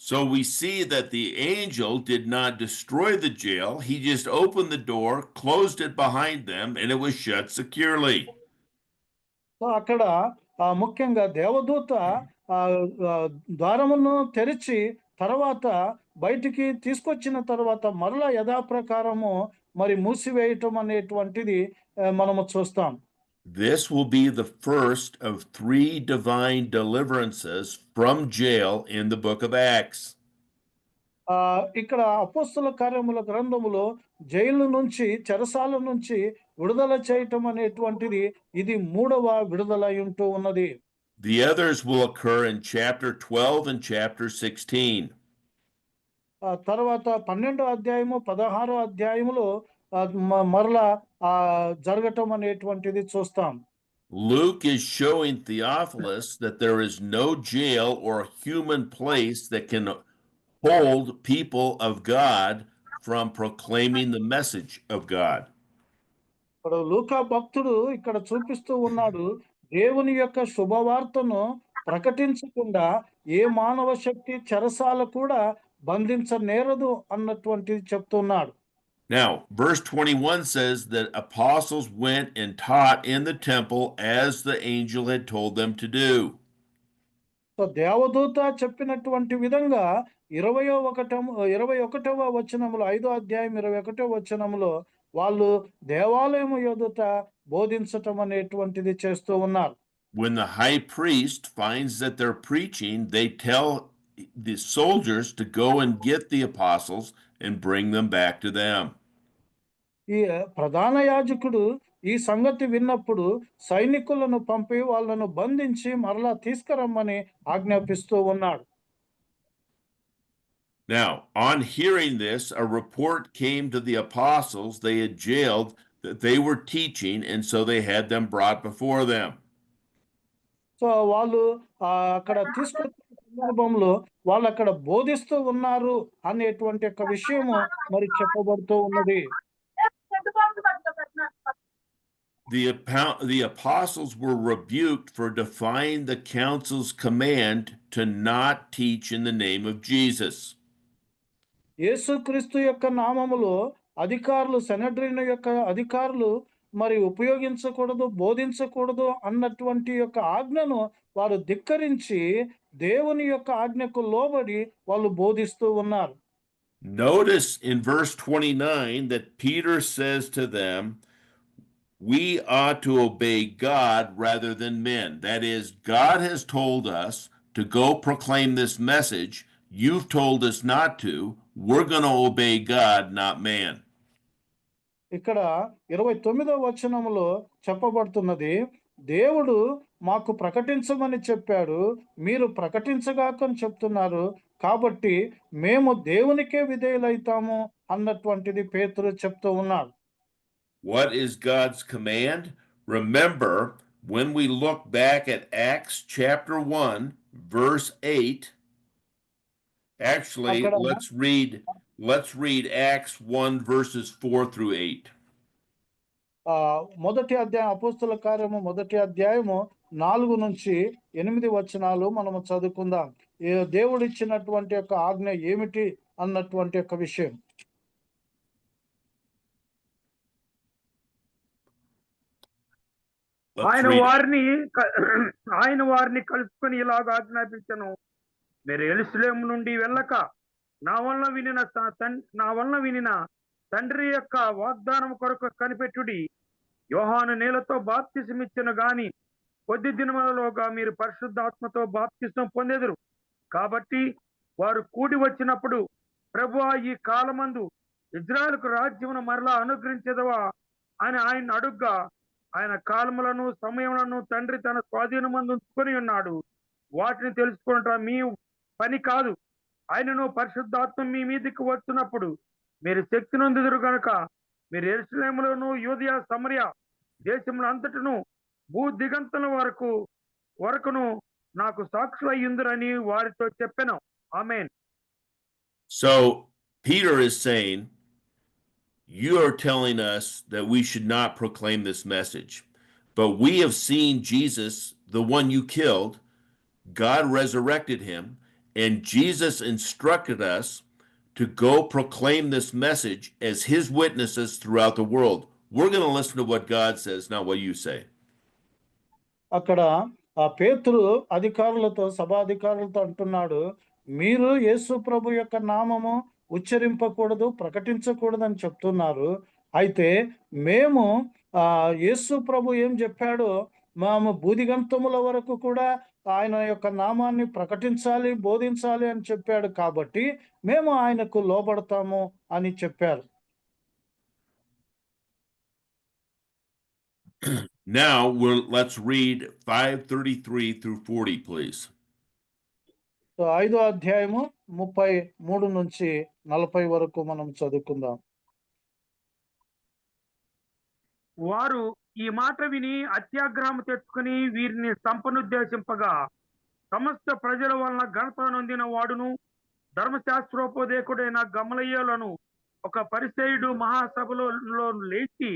So we see that the angel did not destroy the jail. He just opened the door, closed it behind them, and it was shut securely. So అక్కడ ముఖ్యంగా దేవదూత ద్వారమును తెరిచి తర్వాత బయటికి తీసుకొచ్చిన తర్వాత మరలా యథాప్రకారము మరి మూసివేయటం అనేటువంటిది మనము చూస్తాం. This will be the first of 3 divine deliverances from jail in the book of Acts. ఇక్కడ అపోస్తల కార్యముల గ్రంథములో జైలు నుంచి చెరసాల నుంచి విడుదల చేయటం అనేటువంటిది ఇది 3వ విడుదల ఉంటూ ఉన్నది. The others will occur in chapter 12 and chapter 16. తర్వాత 12వ అధ్యాయము 16వ అధ్యాయములో మరలా జరగటం అనేటువంటిది చూస్తాం. Luke is showing Theophilus that there is no jail or human place that can hold people of God from proclaiming the message of God. ఇప్పుడు లూకా భక్తుడు ఇక్కడ చూపిస్తూ ఉన్నాడు, దేవుని యొక్క శుభవార్తను ప్రకటించకుండా ఏ మానవ శక్తి చెరసాల కూడా బంధించనేరదు అన్నటువంటిది చెప్తున్నాడు. Now, verse 21 says that apostles went and taught in the temple as the angel had told them to do. So దేవదూత చెప్పినటువంటి విధంగా 21వ వచనములో 5వ అధ్యాయం 21వ వచనములో వాళ్ళు దేవాలయము ఎదుట బోధించటం అనేటువంటిది చేస్తూ ఉన్నారు. When the high priest finds that they're preaching, they tell the soldiers to go and get the apostles and bring them back to them. ఈ ప్రధాన యాజకుడు ఈ సంగతి విన్నప్పుడు సైనికులను పంపి వాళ్ళను బంధించి మరలా తీసుకురమ్మని ఆజ్ఞాపిస్తూ ఉన్నాడు. Now, on hearing this, a report came to the apostles they had jailed that they were teaching, and so they had them brought before them. So వాళ్ళు అక్కడ తీసుకొచ్చిన సందర్భంలో వాళ్ళు అక్కడ బోధిస్తూ ఉన్నారు అనేటువంటి ఒక విషయము మరి చెప్పబడుతూ ఉన్నది. The apostles were rebuked for defying the council's command to not teach in the name of Jesus. యేసుక్రీస్తు యొక్క నామములో అధికారులు సెనడ్రిన్ యొక్క అధికారులు మరి ఉపయోగించకూడదు, బోధించకూడదు అన్నటువంటి యొక్క ఆజ్ఞను వారు ధిక్కరించి దేవుని యొక్క ఆజ్ఞకు లోబడి వాళ్ళు బోధిస్తూ ఉన్నారు. Notice in verse 29 that Peter says to them, we ought to obey God rather than men. That is, God has told us to go proclaim this message. You've told us not to. We're going to obey God, not man. ఇక్కడ 29వ వచనములో చెప్పబడుతున్నది, దేవుడు మాకు ప్రకటించమని చెప్పాడు, మీరు ప్రకటించగాకని చెప్తున్నారు, కాబట్టి మేము దేవునికే విధేయులైతాము అన్నటువంటిది పేతురు చెప్తూ ఉన్నాడు. What is God's command? Remember, when we look back at Acts chapter 1, verse 8, actually, let's read Acts 1, verses 4 through 8. మొదటి అధ్యాయం అపోస్తల కార్యము మొదటి అధ్యాయము 4 నుంచి 8 వచనాలు మనము చదువుకుందాం. దేవుడు ఇచ్చినటువంటి యొక్క ఆజ్ఞ ఏమిటి అన్నటువంటి యొక్క విషయం. ఆయన వారిని కలుసుకొని ఇలాగ ఆజ్ఞాపించను, మీరు యెరూషలేము నుండి వెళ్ళక నా వలన వినిన తండ్రి యొక్క వాగ్దానం కొరకు కనిపెట్టుడి. యోహాను నీళ్లతో బాప్తిసమిచ్చెను గాని కొద్ది దినములలోగా మీరు పరిశుద్ధాత్మతో బాప్తిసం పొందెదరు. కాబట్టి వారు కూడి వచ్చినప్పుడు, ప్రభువా, ఈ కాలమందు ఇజ్రాయెలుకు రాజ్యమును మరలా అనుగ్రహించదవా అని ఆయన అడుగ్గా, ఆయన కాలములను సమయములను తండ్రి తన స్వాధీనమందు ఉంచుకొని ఉన్నాడు, వాటిని తెలుసుకుంటా మీ పని కాదు. ఆయనను పరిశుద్ధాత్మ మీ మీదకి వచ్చినప్పుడు మీరు శక్తి నొందుదురు గనుక మీరు యెరూషలేములోను యూదయ సమరయ దేశముల అంతటను భూ దిగంతుల వరకును నాకు సాక్షులయ్యుందురని వారితో చెప్పెను. ఆమేన్. So Peter is saying, you are telling us that we should not proclaim this message, but we have seen Jesus, the one you killed. God resurrected him, and Jesus instructed us to go proclaim this message as his witnesses throughout the world. We're going to listen to what God says, not what you say. అక్కడ ఆ పేతురు అధికారులతో సభాధికారులతో అంటున్నాడు, మీరు యేసు ప్రభు యొక్క నామము ఉచ్చరింపకూడదు, ప్రకటించకూడదు అని చెప్తున్నారు. అయితే మేము యేసు ప్రభు ఏం చెప్పాడో మేము భూదిగంతముల వరకు కూడా ఆయన యొక్క నామాన్ని ప్రకటించాలి, బోధించాలి అని చెప్పాడు. కాబట్టి మేము ఆయనకు లోబడతాము అని చెప్పారు. Now let's read 5:33 through 40, please. So 5వ అధ్యాయము 33 నుంచి 40 వరకు మనం చదువుకుందాం. వారు ఈ మాట విని అత్యాగ్రహం తెచ్చుకుని వీరిని సంపనుద్దేశింపగా, సమస్త ప్రజల వలన ఘనత నొందిన వాడును ధర్మశాస్త్రోపదేశకుడైన గమలీయేలును ఒక పరిసయ్యుడు మహాసభలో లేచి,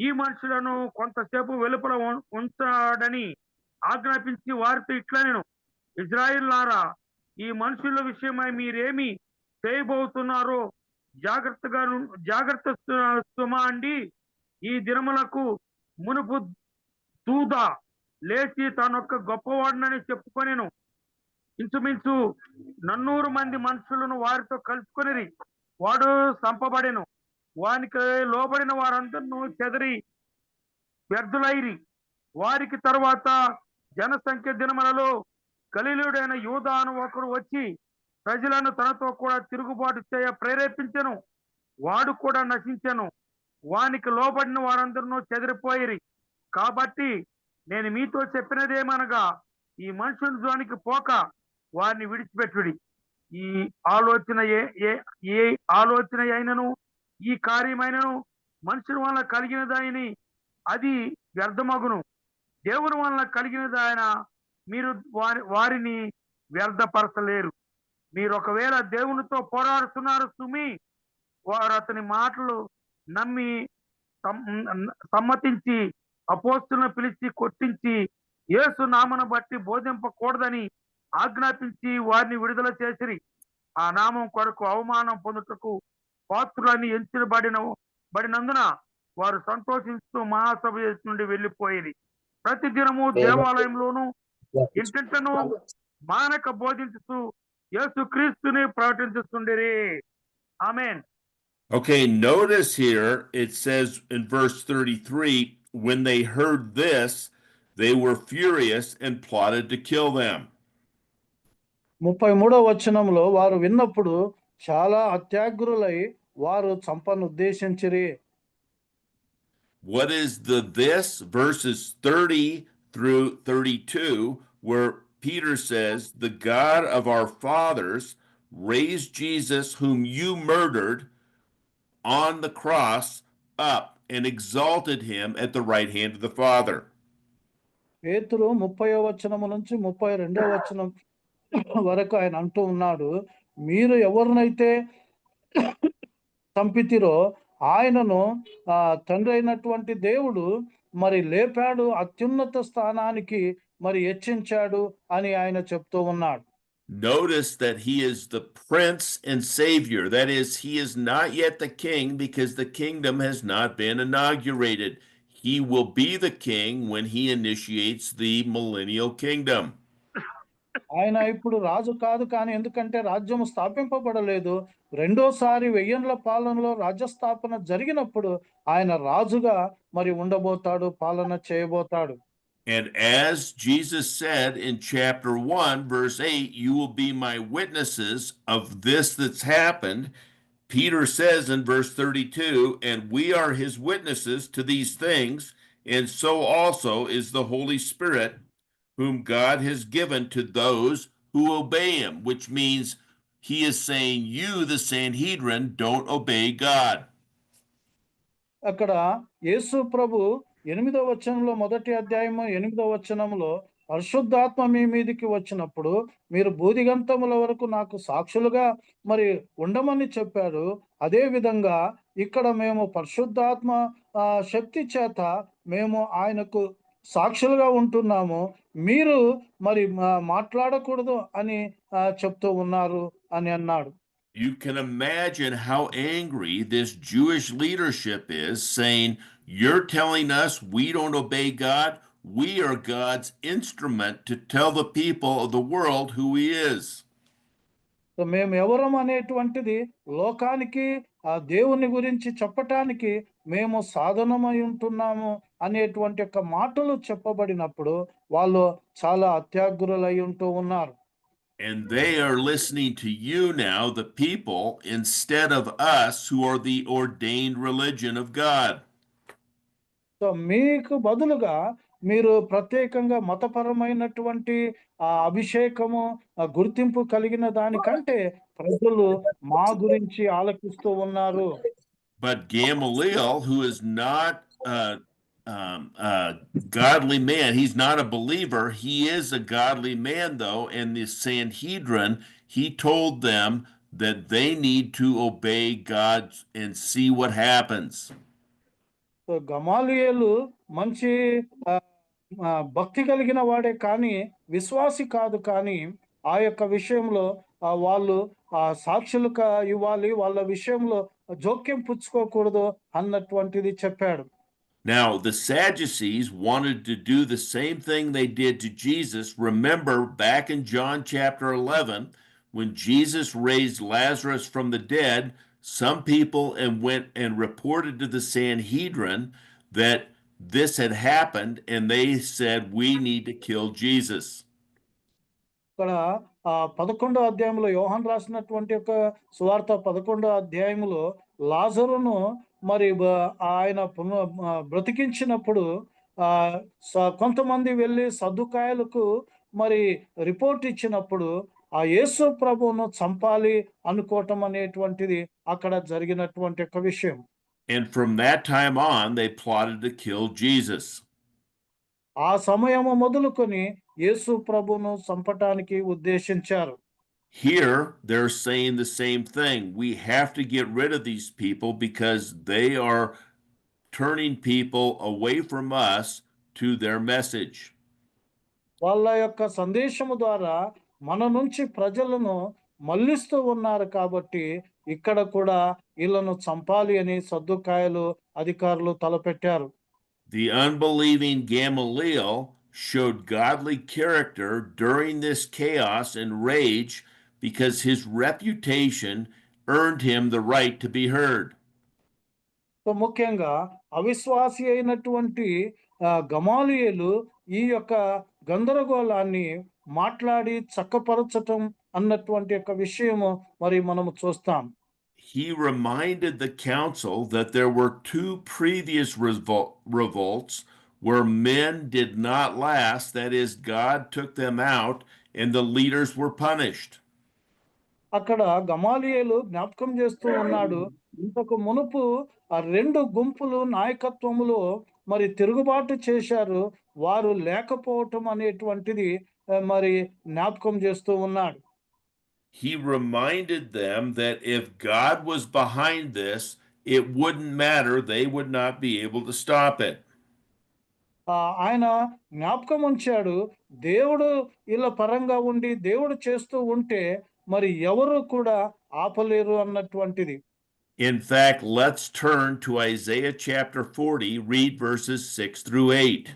ఈ మనుషులను కొంతసేపు వెలుపల ఉంచాడని ఆజ్ఞాపించి వారితో ఇట్లనెను, ఇజ్రాయిల్లారా, ఈ మనుషుల విషయమై మీరేమి చేయబోతున్నారో జాగ్రత్త సుమండి. ఈ దినములకు మునుపు దూద లేచి తానొక్క గొప్పవాడినని చెప్పుకొనెను. ఇంచుమించు 400 మంది మనుషులను వారితో కలుసుకొనిరి. వాడు చంపబడెను. వానికి లోబడిన వారందరూ చెదరి వ్యర్థులైరి. వారికి తర్వాత జనసంఖ్య దినములలో గలిలయుడైన యూదా అను ఒకడు వచ్చి ప్రజలను తనతో కూడా తిరుగుబాటు చేయ ప్రేరేపించెను. వాడు కూడా నశించెను. వానికి లోబడిన వారందరూ చెదిరిపోయిరి. కాబట్టి నేను మీతో చెప్పినదేమనగా, ఈ మనుషుని జోనికి పోక వారిని విడిచిపెట్టుడి. ఈ ఆలోచన ఏ ఆలోచన అయినను ఈ కార్యమైనను మనుషుల వలన కలిగినదాయని అది వ్యర్థమగును. దేవుని వలన కలిగినదాయన మీరు వారిని వ్యర్థపరచలేరు. మీరు ఒకవేళ దేవునితో పోరాడుతున్నారు సుమి, వారు అతని మాటలు నమ్మి సమ్మతించి అపోస్తులను పిలిచి కొట్టించి యేసు నామను బట్టి బోధింపకూడదని ఆజ్ఞాపించి వారిని విడుదల చేసిరి. ఆ నామం కొరకు అవమానం పొందుటకు పాత్రులని ఎంచబడినందున వారు సంతోషిస్తూ మహాసభ నుండి వెళ్ళిపోయేది. ప్రతి దినము దేవాలయంలోను ఇంటింటను మానక బోధించుతూ యేసు క్రీస్తుని ప్రకటించుతుండిరి. ఆమేన్. Okay, notice here it says in verse 33, when they heard this, they were furious and plotted to kill them. 33వ వచనంలో వారు విన్నప్పుడు చాలా అత్యాగ్రులై వారు చంపను ఉద్దేశించిరి. What is the this? Verses 30 through 32, where Peter says, the God of our fathers raised Jesus, whom you murdered, on the cross up and exalted him at the right hand of the Father. పేతురు 30వ వచనము నుంచి 32వ వచనం వరకు ఆయన అంటూ ఉన్నాడు, మీరు ఎవరినైతే చంపితిరో ఆయనను తండ్రి అయినటువంటి దేవుడు మరి లేపాడు, అత్యున్నత స్థానానికి మరి హెచ్చించాడు అని ఆయన చెప్తూ ఉన్నాడు. Notice that he is the prince and savior. That is, he is not yet the king because the kingdom has not been inaugurated. He will be the king when he initiates the millennial kingdom. ఆయన ఇప్పుడు రాజు కాదు, కానీ ఎందుకంటే రాజ్యం స్థాపింపబడలేదు. రెండోసారి 1000 ఏళ్ల పాలనలో రాజ్యస్థాపన జరిగినప్పుడు ఆయన రాజుగా మరి ఉండబోతాడు, పాలన చేయబోతాడు. And as Jesus said in chapter 1, verse 8, you will be my witnesses of this that's happened. Peter says in verse 32, and we are his witnesses to these things, and so also is the Holy Spirit, whom God has given to those who obey him, which means he is saying, you, the Sanhedrin, don't obey God. అక్కడ యేసు ప్రభు 8వ వచనంలో, మొదటి అధ్యాయము 8వ వచనంలో పరిశుద్ధాత్మ మీ మీదికి వచ్చినప్పుడు మీరు భూదిగంతముల వరకు నాకు సాక్షులుగా మరి ఉండమని చెప్పారు. అదే విధంగా ఇక్కడ మేము పరిశుద్ధాత్మ శక్తి చేత మేము ఆయనకు సాక్షులుగా ఉంటున్నాము. మీరు మరి మాట్లాడకూడదు అని చెప్తూ ఉన్నారు అని అన్నాడు. You can imagine how angry this Jewish leadership is, saying, "You're telling us we don't obey God. We are God's instrument to tell the people of the world who He is." So మేము ఎవరం అనేటువంటిది లోకానికి ఆ దేవుని గురించి చెప్పటానికి మేము సాధనమై ఉంటున్నాము అనేటువంటి యొక్క మాటలు చెప్పబడినప్పుడు వాళ్ళు చాలా అత్యాగ్రులై ఉంటూ ఉన్నారు. And they are listening to you now, the people, instead of us who are the ordained religion of God. So మీకు బదులుగా మీరు ప్రత్యేకంగా మతపరమైనటువంటి అభిషేకము గుర్తింపు కలిగిన దానికంటే ప్రజలు మా గురించి ఆలకిస్తూ ఉన్నారు. But Gamaliel, who is not godly man, he's not a believer. He is a godly man, though. And the Sanhedrin, he told them that they need to obey God and see what happens. So Gamaliel మంచి భక్తి కలిగిన వాడే కానీ విశ్వాసి కాదు. కానీ ఆ యొక్క విషయంలో వాళ్ళు సాక్షులుగా ఇవ్వాలి, వాళ్ళ విషయంలో జోక్యం పుచ్చుకోకూడదు అన్నటువంటిది చెప్పాడు. Now, the Sadducees wanted to do the same thing they did to Jesus. Remember back in John chapter 11, when Jesus raised Lazarus from the dead, some people went and reported to the Sanhedrin that this had happened, and they said, "We need to kill Jesus." ఇక్కడ 11వ అధ్యాయంలో యోహాను రాసినటువంటి ఒక సువార్త 11వ అధ్యాయంలో లాజరును మరి ఆయన బ్రతికించినప్పుడు కొంతమంది వెళ్ళి సద్దుకాయలకు మరి రిపోర్ట్ ఇచ్చినప్పుడు ఆ యేసు ప్రభువును చంపాలి అనుకోవటం అనేటువంటిది అక్కడ జరిగినటువంటి ఒక విషయం. And from that time on, they plotted to kill Jesus. ఆ సమయము మొదలుకొని యేసు ప్రభువును చంపటానికి ఉద్దేశించారు. Here, they're saying the same thing. We have to get rid of these people because they are turning people away from us to their message. వాళ్ళ యొక్క సందేశము ద్వారా మన నుంచి ప్రజలను మళ్ళిస్తూ ఉన్నారు కాబట్టి ఇక్కడ కూడా వీళ్ళను చంపాలి అని సద్దుకాయలు అధికారులు తలపెట్టారు. The unbelieving Gamaliel showed godly character during this chaos and rage because his reputation earned him the right to be heard. So ముఖ్యంగా అవిశ్వాసి అయినటువంటి గమాలియేలు ఈ యొక్క గందరగోళాన్ని మాట్లాడి చక్కపరచటం అన్నటువంటి యొక్క విషయము మరి మనము చూస్తాం. He reminded the council that there were two previous revolts where men did not last, that is, God took them out and the leaders were punished. అక్కడ గమాలియేలు జ్ఞాపకం చేస్తూ ఉన్నాడు, ఇంతకు మునుపు ఆ 2 గుంపులు నాయకత్వములో మరి తిరుగుబాటు చేశారు, వారు లేకపోవటం అనేటువంటిది మరి జ్ఞాపకం చేస్తూ ఉన్నాడు. He reminded them that if God was behind this, it wouldn't matter. They would not be able to stop it. ఆయన జ్ఞాపకం ఉంచాడు, దేవుడు ఇలా పరంగా ఉండి దేవుడు చేస్తూ ఉంటే మరి ఎవరు కూడా ఆపలేరు అన్నటువంటిది. In fact, let's turn to Isaiah chapter 40, read verses 6 through 8.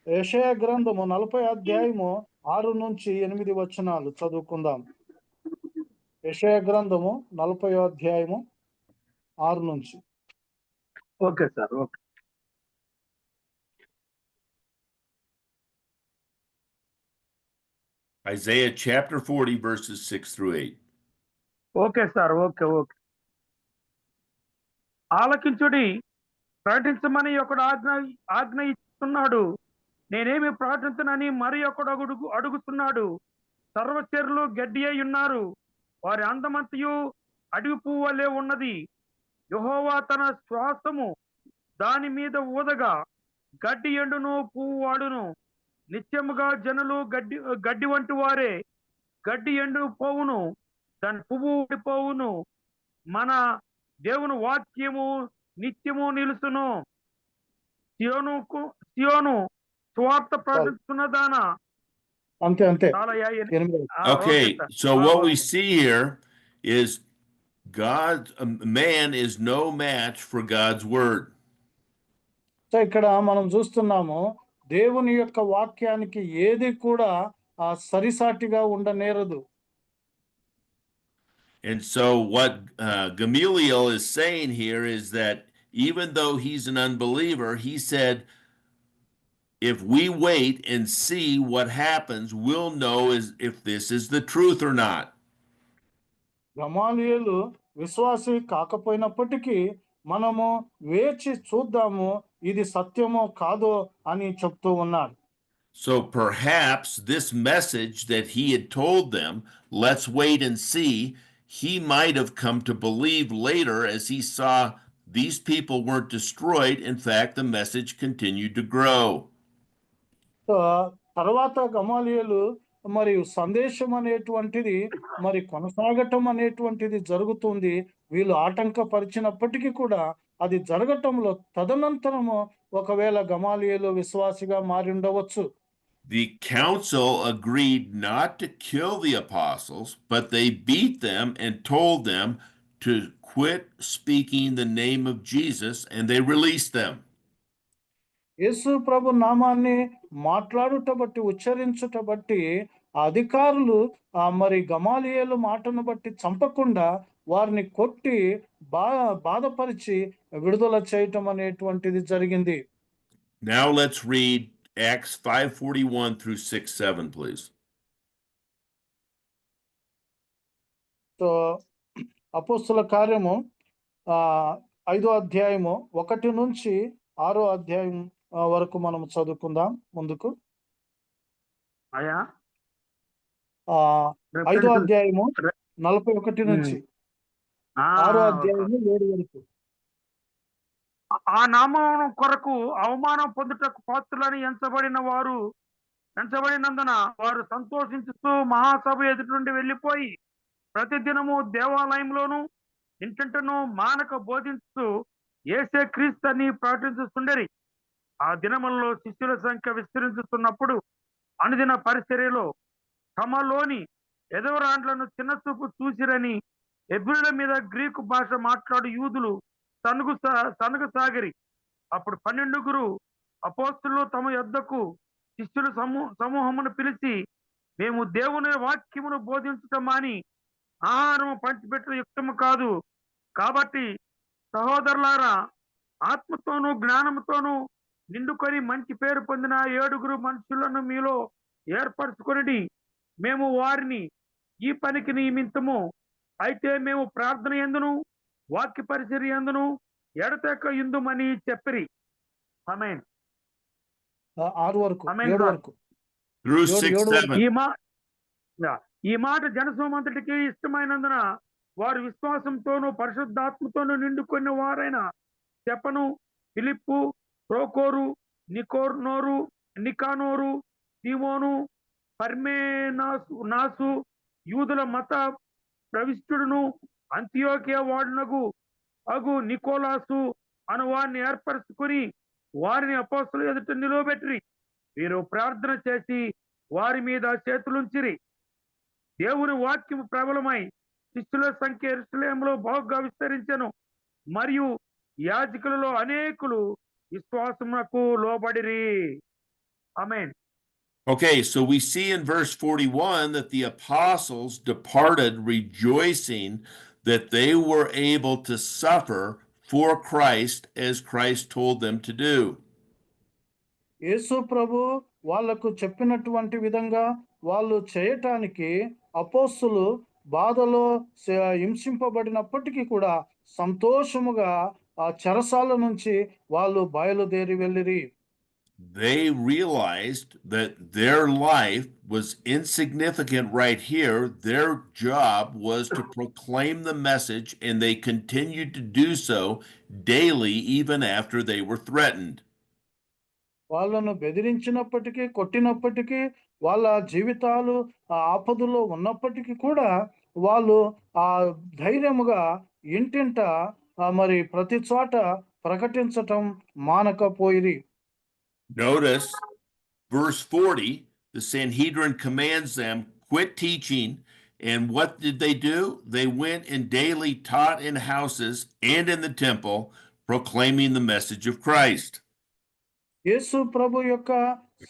యెషయా గ్రంథము 40 అధ్యాయము 6 నుంచి 8 వచనాలు చదువుకుందాం. యెషయా గ్రంథము 40 అధ్యాయము 6 నుంచి. Okay sir, okay. Isaiah chapter 40, verses 6 through 8. Okay sir, okay. ఆలకించుడి, ప్రకటించమని ఒకడు ఆజ్ఞ ఇస్తున్నాడు. నేనేమి ప్రకటించనని మరి ఒకడు అడుగుతున్నాడు. సర్వచరులు గడ్డి అయి ఉన్నారు, వారి అందమంతయు అడవి పువ్వు వలె ఉన్నది. యెహోవా తన శ్వాసము దాని మీద ఊదగా గడ్డి ఎండును, పువ్వు వాడును. నిత్యముగా జనులు గడ్డి వంటి వారే. గడ్డి ఎండు పోవును, దాని పువ్వు ఊడిపోవును, మన దేవుని వాక్యము నిత్యము నిలుసును. సియోను సువార్త ప్రకటిస్తున్నదానా. అంతే అంతే చాలయ్యా. 8. Okay, sir. so what we see here is man is no match for God's word. So ఇక్కడ మనం చూస్తున్నాము దేవుని యొక్క వాక్యానికి ఏది కూడా సరిసాటిగా ఉండనేరదు. And so what Gamaliel is saying here is that even though he's an unbeliever, he said, if we wait and see what happens, we'll know if this is the truth or not. గమాలియేలు విశ్వాసి కాకపోయినప్పటికీ మనము వేచి చూద్దాము ఇది సత్యమో కాదో అని చెప్తూ ఉన్నాడు. So perhaps this message that he had told them, let's wait and see, he might have come to believe later as he saw these people weren't destroyed. In fact, the message continued to grow. తర్వాత గమాలియేలు మరి సందేశం అనేటువంటిది మరి కొనసాగటం అనేటువంటిది జరుగుతుంది. వీళ్ళు ఆటంకపరిచినప్పటికీ కూడా అది జరగటంలో తదనంతరము ఒకవేళ గమాలియేలు విశ్వాసిగా మారి ఉండవచ్చు. The council agreed not to kill the apostles, but they beat them and told them to quit speaking the name of Jesus, and they released them. యేసు ప్రభు నామాన్ని మాట్లాడుట బట్టి ఉచ్చరించుట బట్టి అధికారులు మరి గమాలియేలు మాటను బట్టి చంపకుండా వారిని కొట్టి బాధపరిచి విడుదల చేయటం అనేటువంటిది జరిగింది. Now let's read Acts 5:41 through 6:7, please. So అపోస్తుల కార్యము 5వ అధ్యాయము 1 నుంచి 6వ అధ్యాయం వరకు మనం చదువుకుందాం. ముందుకు 5వ అధ్యాయము 41 నుంచి 6వ అధ్యాయము 7 వరకు. ఆ నామం కొరకు అవమానం పొందుటకు పాత్రులని ఎంచబడినందున వారు సంతోషించుతూ మహాసభ ఎదుటి నుండి వెళ్ళిపోయి ప్రతిదినము దేవాలయంలోను ఇంటింటను మానక బోధించుతూ యేసే క్రీస్తు అని ప్రకటించుతుండరి. ఆ దినములలో శిష్యుల సంఖ్య విస్తరించుతున్నప్పుడు అనుదిన పరిచర్యలో తమలోని ఎదవరాండ్లను చిన్న చూపు చూసిరని హెబ్రీయుల మీద గ్రీకు భాష మాట్లాడు యూదులు సనగసాగిరి. అప్పుడు 12 అపోస్తలులు తమ యొద్దకు శిష్యుల సమూహమును పిలిచి, మేము దేవుని వాక్యమును బోధించటం మాని ఆహారము పంచిపెట్టడం యుక్తము కాదు. కాబట్టి సహోదరులారా, ఆత్మతోనూ జ్ఞానముతోనూ నిండుకొని మంచి పేరు పొందిన 7 మనుషులను మీలో ఏర్పరచుకొని మేము వారిని ఈ పనికి నియమించము. అయితే మేము ప్రార్థన యందును వాక్య పరిచర్య యందును ఎడతెక్క యుందుమని చెప్పిరి. ఆమేన్. 6 వరకు 7 వరకు Through 6:7. ఈ మాట జనసమూహమంతటికి ఇష్టమైనందున వారు విశ్వాసంతోనూ పరిశుద్ధాత్మతోనూ నిండుకున్న వారైన స్టెఫను, ఫిలిప్పు, ప్రోకోరు, నికానోరు, సీమోను, పర్మేనాసు, యూదుల మత ప్రవిష్టుడును అంతియోకియా వాడునగు నికోలాసు అను వారిని ఏర్పరచుకుని వారిని అపోస్తలుల ఎదుట నిలవబెట్టిరి. వీరు ప్రార్థన చేసి వారి మీద చేతులుంచిరి. దేవుని వాక్యము ప్రబలమై శిష్యుల సంఖ్య యెరూషలేములో బాగుగా విస్తరించెను. మరియు యాజకులలో అనేకులు విశ్వాసమునకు లోబడిరి. ఆమేన్. Okay, so we see in verse 41 that the apostles departed rejoicing that they were able to suffer for Christ as Christ told them to do. యేసు ప్రభు వాళ్లకు చెప్పినటువంటి విధంగా వాళ్ళు చేయటానికి అపోస్తలులు బాధలో హింసింపబడినప్పటికీ కూడా సంతోషముగా ఆ చెరసాల నుంచి వాళ్ళు బయలుదేరి వెళ్ళిరి. they realized that their life was insignificant right here. Their job was to proclaim the message, and they continued to do so daily, even after they were threatened. వాళ్ళను బెదిరించినప్పటికీ, కొట్టినప్పటికీ, వాళ్ళ జీవితాలు ఆ ఆపదలో ఉన్నప్పటికీ కూడా వాళ్ళు ఆ ధైర్యముగా ఇంటింట మరి ప్రతి చోట ప్రకటించటం మానకపోయిరి. Notice verse 40, the Sanhedrin commands them, quit teaching. And what did they do? They went and daily taught in houses and in the temple, proclaiming the message of Christ. యేసు ప్రభు యొక్క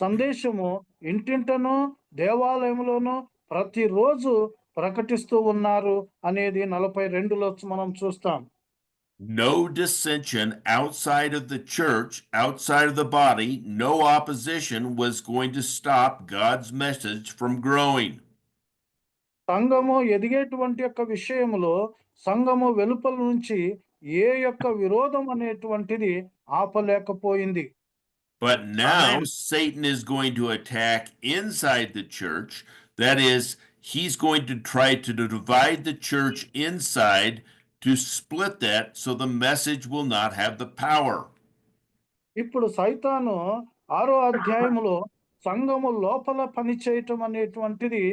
సందేశము ఇంటింటను దేవాలయంలోను ప్రతిరోజు ప్రకటిస్తూ ఉన్నారు అనేది 42లో మనం చూస్తాం. No dissension outside of the church, outside of the body, no opposition was going to stop God's message from growing. సంఘము ఎదిగేటువంటి యొక్క విషయములో సంఘము వెలుపల నుంచి ఏ యొక్క విరోధం అనేటువంటిది ఆపలేకపోయింది. But now Amen. Satan is going to attack inside the church. That is, he's going to try to divide the church inside to split that so the message will not have the power. ఇప్పుడు సైతాను 6వ అధ్యాయములో సంఘము లోపల పని చేయటం అనేటువంటిది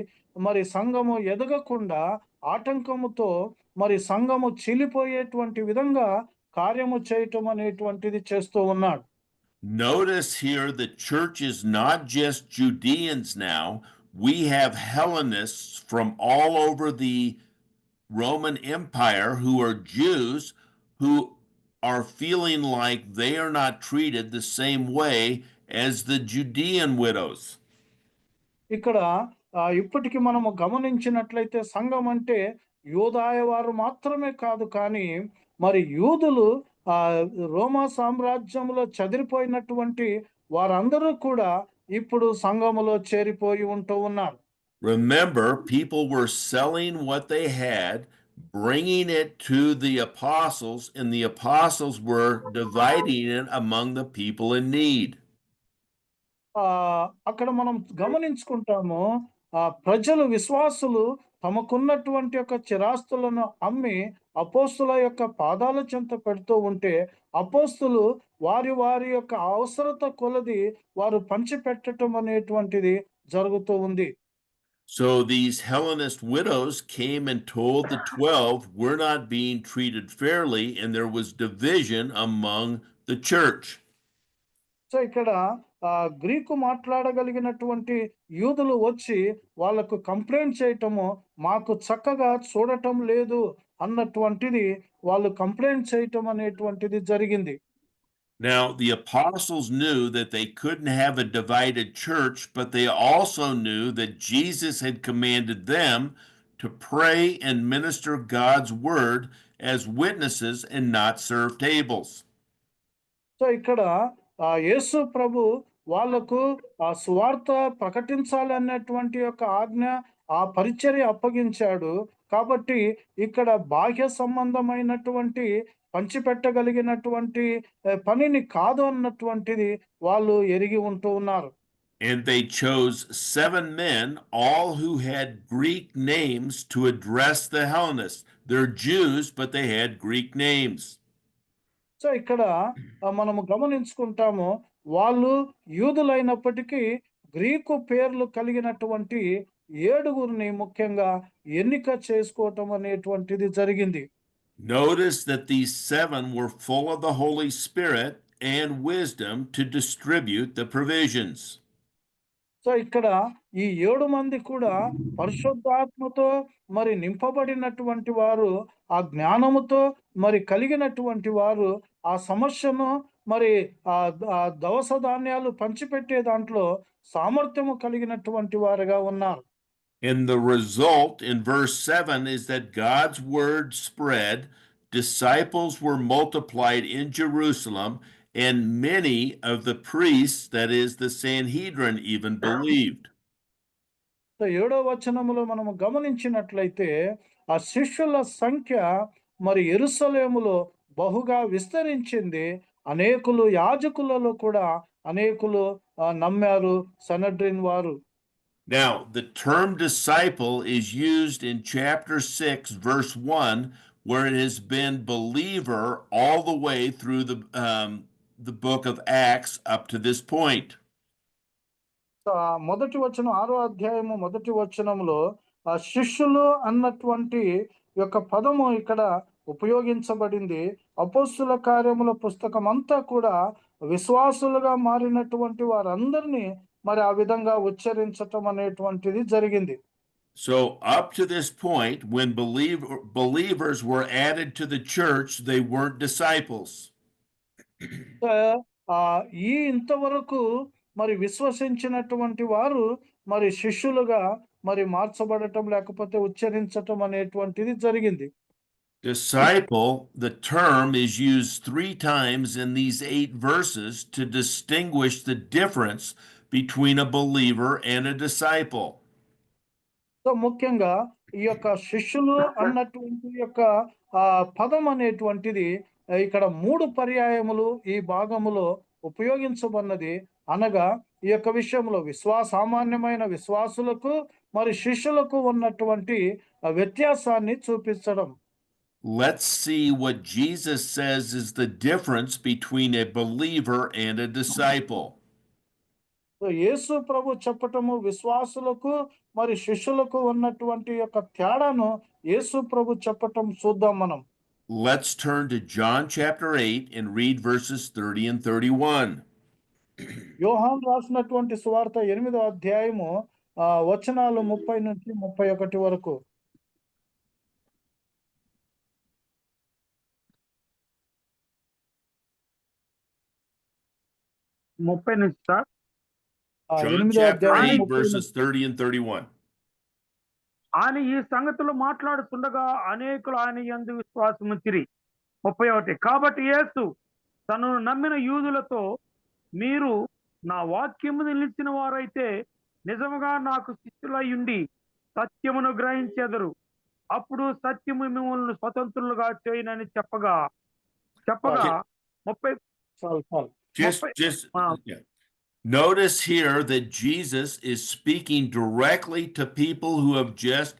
మరి సంఘము ఎదగకుండా ఆటంకముతో మరి సంఘము చీలిపోయేటువంటి విధంగా కార్యము చేయటం అనేటువంటిది చేస్తూ ఉన్నాడు. Notice here the church is not just Judeans now. We have Hellenists from all over the Roman Empire who are Jews who are feeling like they are not treated the same way as the Judean widows. ఇక్కడ ఇప్పటికి మనము గమనించినట్లయితే సంఘం అంటే యూదాయ వారు మాత్రమే కాదు, కానీ మరి యూదులు రోమా సామ్రాజ్యంలో చెదిరిపోయినటువంటి వారందరూ కూడా ఇప్పుడు సంఘములో చేరిపోయి ఉంటూ ఉన్నారు. Remember, people were selling what they had, bringing it to the apostles, and the apostles were dividing it among the people in need. అక్కడ మనం గమనించుకుంటాము, ప్రజలు విశ్వాసులు తమకున్నటువంటి యొక్క చిరాస్తులను అమ్మి అపోస్తుల యొక్క పాదాల చెంత పెడుతూ ఉంటే అపోస్తులు వారి వారి యొక్క అవసరత కొలది వారు పంచిపెట్టడం అనేటువంటిది జరుగుతూ ఉంది. So these Hellenist widows came and told the 12 we're not being treated fairly, and there was division among the church. So ఇక్కడ గ్రీకు మాట్లాడగలిగినటువంటి యూదులు వచ్చి వాళ్ళకు కంప్లైంట్ చేయటము, మాకు చక్కగా చూడటం లేదు అన్నటువంటిది వాళ్ళు కంప్లైంట్ చేయటం అనేటువంటిది జరిగింది. Now, the apostles knew that they couldn't have a divided church, but they also knew that Jesus had commanded them to pray and minister God's word as witnesses and not serve tables. So ఇక్కడ యేసు ప్రభు వాళ్లకు ఆ సువార్త ప్రకటించాలి అన్నటువంటి యొక్క ఆజ్ఞ, ఆ పరిచర్య అప్పగించాడు. కాబట్టి ఇక్కడ బాహ్య సంబంధమైనటువంటి పంచిపెట్టగలిగినటువంటి పనిని కాదు అన్నటువంటిది వాళ్ళు ఎరిగి ఉంటూ ఉన్నారు. And they chose 7 men, all who had Greek names, to address the Hellenists. They're Jews, but they had Greek names. So ఇక్కడ మనము గమనించుకుంటాము, వాళ్ళు యూదులైనప్పటికీ గ్రీకు పేర్లు కలిగినటువంటి 7గురిని ముఖ్యంగా ఎన్నిక చేసుకోవటం అనేటువంటిది జరిగింది. Notice that these 7 were full of the Holy Spirit and wisdom to distribute the provisions. So ఇక్కడ ఈ 7 మంది కూడా పరిశుద్ధాత్మతో మరి నింపబడినటువంటి వారు, ఆ జ్ఞానముతో మరి కలిగినటువంటి వారు ఆ సమస్యను మరి ఆ దవస ధాన్యాలు పంచిపెట్టే దాంట్లో సామర్థ్యము కలిగినటువంటి వారుగా ఉన్నారు. And the result in verse 7 is that God's word spread, disciples were multiplied in Jerusalem, and many of the priests, that is the Sanhedrin, even believed. So 7వ వచనములో మనము గమనించినట్లయితే ఆ శిష్యుల సంఖ్య మరి యెరూషలేములో బహుగా విస్తరించింది. అనేకులు యాజకులలో కూడా అనేకులు నమ్మారు సనడ్రిన్ వారు. Now, the term disciple is used in chapter 6, verse 1, where it has been believer all the way through the book of Acts up to this point. మొదటి వచనం 6వ అధ్యాయము మొదటి వచనంలో శిష్యులు అన్నటువంటి యొక్క పదము ఇక్కడ ఉపయోగించబడింది. అపోస్తుల కార్యముల పుస్తకం అంతా కూడా విశ్వాసులుగా మారినటువంటి వారందరినీ మరి ఆ విధంగా ఉచ్చరించటం అనేటువంటిది జరిగింది. So up to this point, when believers were added to the church, they weren't disciples. ఇంతవరకు మరి విశ్వసించినటువంటి వారు మరి శిష్యులుగా మరి మార్చబడటం లేకపోతే ఉచ్చరించటం అనేటువంటిది జరిగింది. Disciple, the term is used 3 times in these 8 verses to distinguish the difference between a believer and a disciple. So ముఖ్యంగా ఈ యొక్క శిష్యులు అన్నటువంటి యొక్క పదం అనేటువంటిది ఇక్కడ 3 పర్యాయములు ఈ భాగములో ఉపయోగించబడినది. అనగా ఈ యొక్క విషయంలో సామాన్యమైన విశ్వాసులకు మరి శిష్యులకు ఉన్నటువంటి వ్యత్యాసాన్ని చూపించడం. Let's see what Jesus says is the difference between a believer and a disciple. So యేసు ప్రభు చెప్పటము విశ్వాసులకు మరి శిష్యులకు ఉన్నటువంటి యొక్క తేడాను యేసు ప్రభు చెప్పటం చూద్దాం మనం. Let's turn to John chapter 8 and read verses 30 and 31. యోహాను రాసినటువంటి సువార్త 8వ అధ్యాయము వచనాలు 30 నుంచి 31 వరకు. John chapter 8 verses 30 and 31. ఆయన ఈ సంగతులు మాట్లాడుతుండగా అనేకులు ఆయన యందు విశ్వాసముంచిరి. 31. కాబట్టి యేసు తను నమ్మిన యూదులతో, మీరు నా వాక్యము నిలిచిన వారైతే నిజముగా నాకు శిష్యులయ్యుండి సత్యమును గ్రహించెదరు. అప్పుడు సత్యము మిమ్మల్ని స్వతంత్రులుగా చేయనని చెప్పగా 30. Notice here that Jesus is speaking directly to people who have just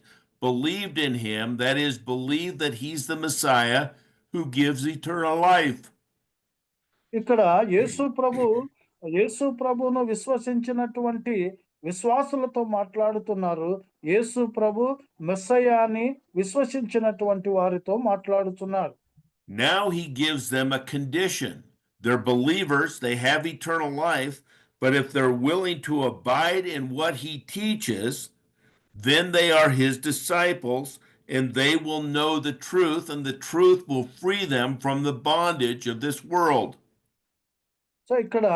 believed in him, that is, believed that he's the Messiah who gives eternal life. ఇక్కడ యేసు ప్రభువును విశ్వసించినటువంటి విశ్వాసులతో మాట్లాడుతున్నారు. యేసు ప్రభు మెస్సయాని విశ్వసించినటువంటి వారితో మాట్లాడుతున్నారు. Now he gives them a condition. They're believers, they have eternal life, but if they're willing to abide in what he teaches, then they are his disciples, and they will know the truth, and the truth will free them from the bondage of this world. So ఇక్కడ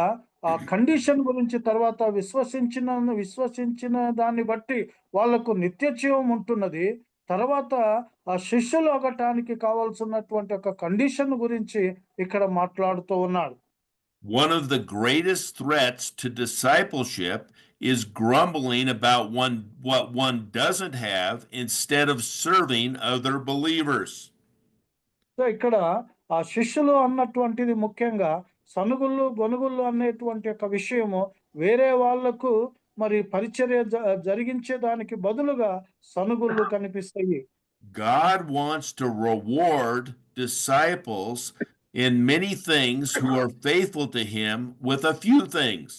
ఆ condition గురించి తర్వాత విశ్వసించిన దాన్ని బట్టి వాళ్లకు నిత్య జీవం ఉంటున్నది. తర్వాత ఆ శిష్యులు అవ్వటానికి కావాల్సినటువంటి ఒక కండిషన్ గురించి ఇక్కడ మాట్లాడుతూ ఉన్నాడు. One of the greatest threats to discipleship is grumbling about what one doesn't have instead of serving other believers. So ఇక్కడ ఆ శిష్యులు అన్నటువంటిది ముఖ్యంగా సనుగుళ్ళు గొనుగుళ్ళు అనేటువంటి ఒక విషయము వేరే వాళ్లకు మరి పరిచర్య జరిగించే దానికి బదులుగా సనుగుళ్ళు కనిపిస్తాయి. God wants to reward disciples in many things who are faithful to him with a few things.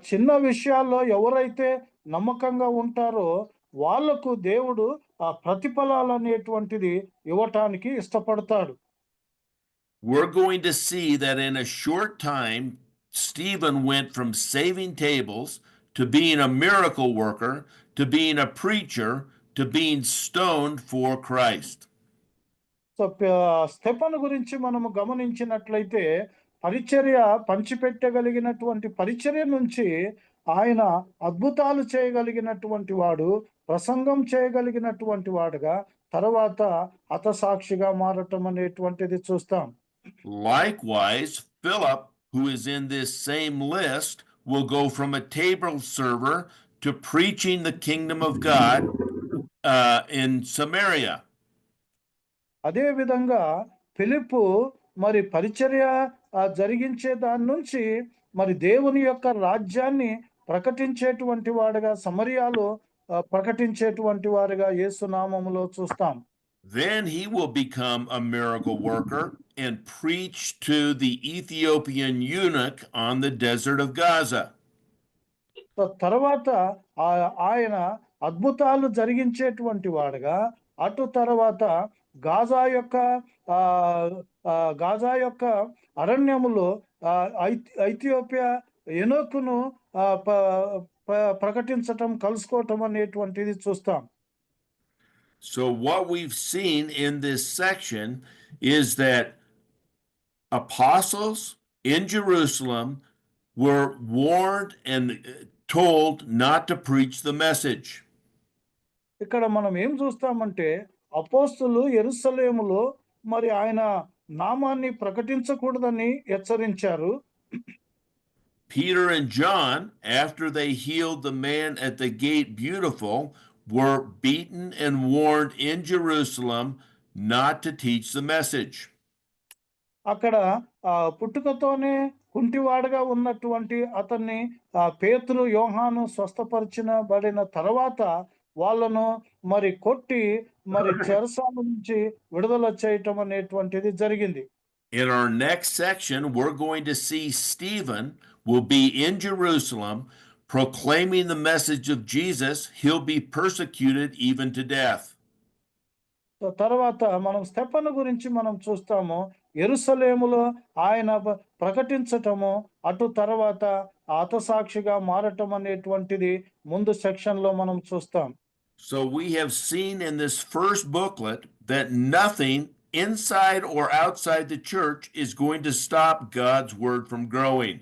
చిన్న విషయాల్లో ఎవరైతే నమ్మకంగా ఉంటారో వాళ్లకు దేవుడు ఆ ప్రతిఫలాలు అనేటువంటిది ఇవ్వటానికి ఇష్టపడతాడు. We're going to see that in a short time Stephen went from saving tables to being a miracle worker to being a preacher to being stoned for Christ. So Stephen గురించి మనము గమనించినట్లయితే పరిచర్య పంచిపెట్టగలిగినటువంటి పరిచర్య నుంచి ఆయన అద్భుతాలు చేయగలిగినటువంటి వాడు, ప్రసంగం చేయగలిగినటువంటి వాడుగా తర్వాత హతసాక్షిగా మారటం అనేటువంటిది చూస్తాం. Likewise, Philip, who is in this same list, will go from a table server to preaching the kingdom of God in Samaria. అదే విధంగా ఫిలిప్పు మరి పరిచర్య జరిగించే దాని నుంచి మరి దేవుని యొక్క రాజ్యాన్ని ప్రకటించేటువంటి వాడుగా సమరయాలో ప్రకటించేటువంటి వారుగా యేసు నామములో చూస్తాం. Then he will become a miracle worker and preach to the Ethiopian eunuch on the desert of Gaza. తర్వాత ఆయన అద్భుతాలు జరిగించేటువంటి వాడుగా అటు తర్వాత గాజా యొక్క అరణ్యములో ఐథియోపియా ఎనోకును ప్రకటించటం కలుసుకోవటం అనేటువంటిది చూస్తాం. So what we've seen in this section is that apostles in Jerusalem were warned and told not to preach the message. ఇక్కడ మనం ఏం చూస్తామంటే అపోస్తులు యెరూషలేములో మరి ఆయన నామాన్ని ప్రకటించకూడదని హెచ్చరించారు. Peter and John, after they healed the man at the gate beautiful, were beaten and warned in Jerusalem not to teach the message. అక్కడ పుట్టుకతోనే కుంటివాడుగా ఉన్నటువంటి అతన్ని పేతురు యోహాను స్వస్థపరిచినబడిన తర్వాత వాళ్ళను మరి కొట్టి మరి చెరసాల నుంచి విడుదల చేయటం అనేటువంటిది జరిగింది. In our next section, we're going to see Stephen will be in Jerusalem proclaiming the message of Jesus. He'll be persecuted even to death. తర్వాత మనం స్తెఫను గురించి మనం చూస్తాము. యెరూషలేములో ఆయన ప్రకటించటము అటు తర్వాత హతసాక్షిగా మారటం అనేటువంటిది ముందు సెక్షన్ లో మనం చూస్తాం. So we have seen in this first booklet that nothing inside or outside the church is going to stop God's word from growing.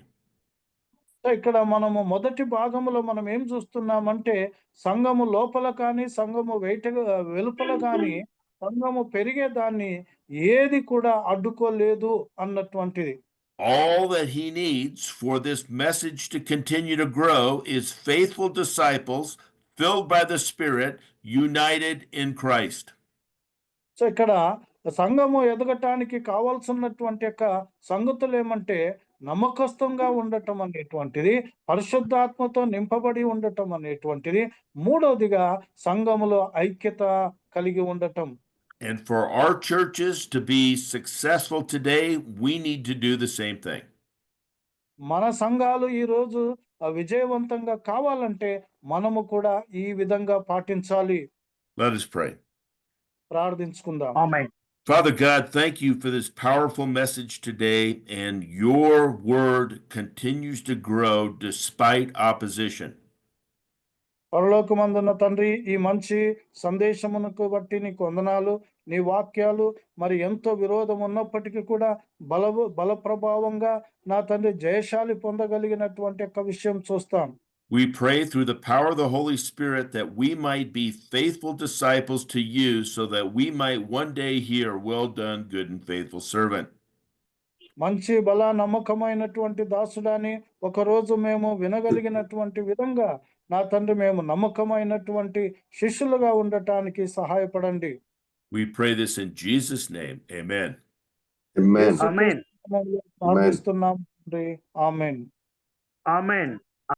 ఇక్కడ మనము మొదటి భాగంలో మనం ఏం చూస్తున్నామంటే సంఘము లోపల కానీ సంఘము వెలుపల కానీ సంఘము పెరిగే దాన్ని ఏది కూడా అడ్డుకోలేదు అన్నటువంటిది. All that he needs for this message to continue to grow is faithful disciples filled by the Spirit, united in Christ. So ఇక్కడ సంఘము ఎదగటానికి కావాల్సినటువంటి యొక్క సంగతులు ఏమంటే నమ్మకస్తుగా ఉండటం అనేటువంటిది, పరిశుద్ధాత్మతో నింపబడి ఉండటం అనేటువంటిది, మూడవదిగా సంఘములో ఐక్యత కలిగి ఉండటం. And for our churches to be successful today, we need to do the same thing. మన సంఘాలు ఈ రోజు విజయవంతంగా కావాలంటే మనము కూడా ఈ విధంగా పాటించాలి. Let us pray. ప్రార్థించుకుందాం. ఆమేన్. Father God, thank you for this powerful message today, and your word continues to grow despite opposition. పరలోకమందున్న తండ్రి, ఈ మంచి సందేశమునకు బట్టి నీకు వందనాలు. నీ వాక్యాలు మరి ఎంతో విరోధం ఉన్నప్పటికీ కూడా బల ప్రభావంగా నా తండ్రి జయశాలి పొందగలిగినటువంటి ఒక విషయం చూస్తాం. We pray through the power of the Holy Spirit that we might be faithful disciples to you, so that we might one day hear, "Well done, good and faithful servant." మంచి బల నమ్మకమైనటువంటి దాసుడాని ఒకరోజు మేము వినగలిగినటువంటి విధంగా నా తండ్రి మేము నమ్మకమైనటువంటి శిష్యులుగా ఉండటానికి సహాయపడండి. We pray this in Jesus' name. Amen. ఆమేన్. ప్రార్థిస్తున్నాం తండ్రి. ఆమేన్. ఆమేన్.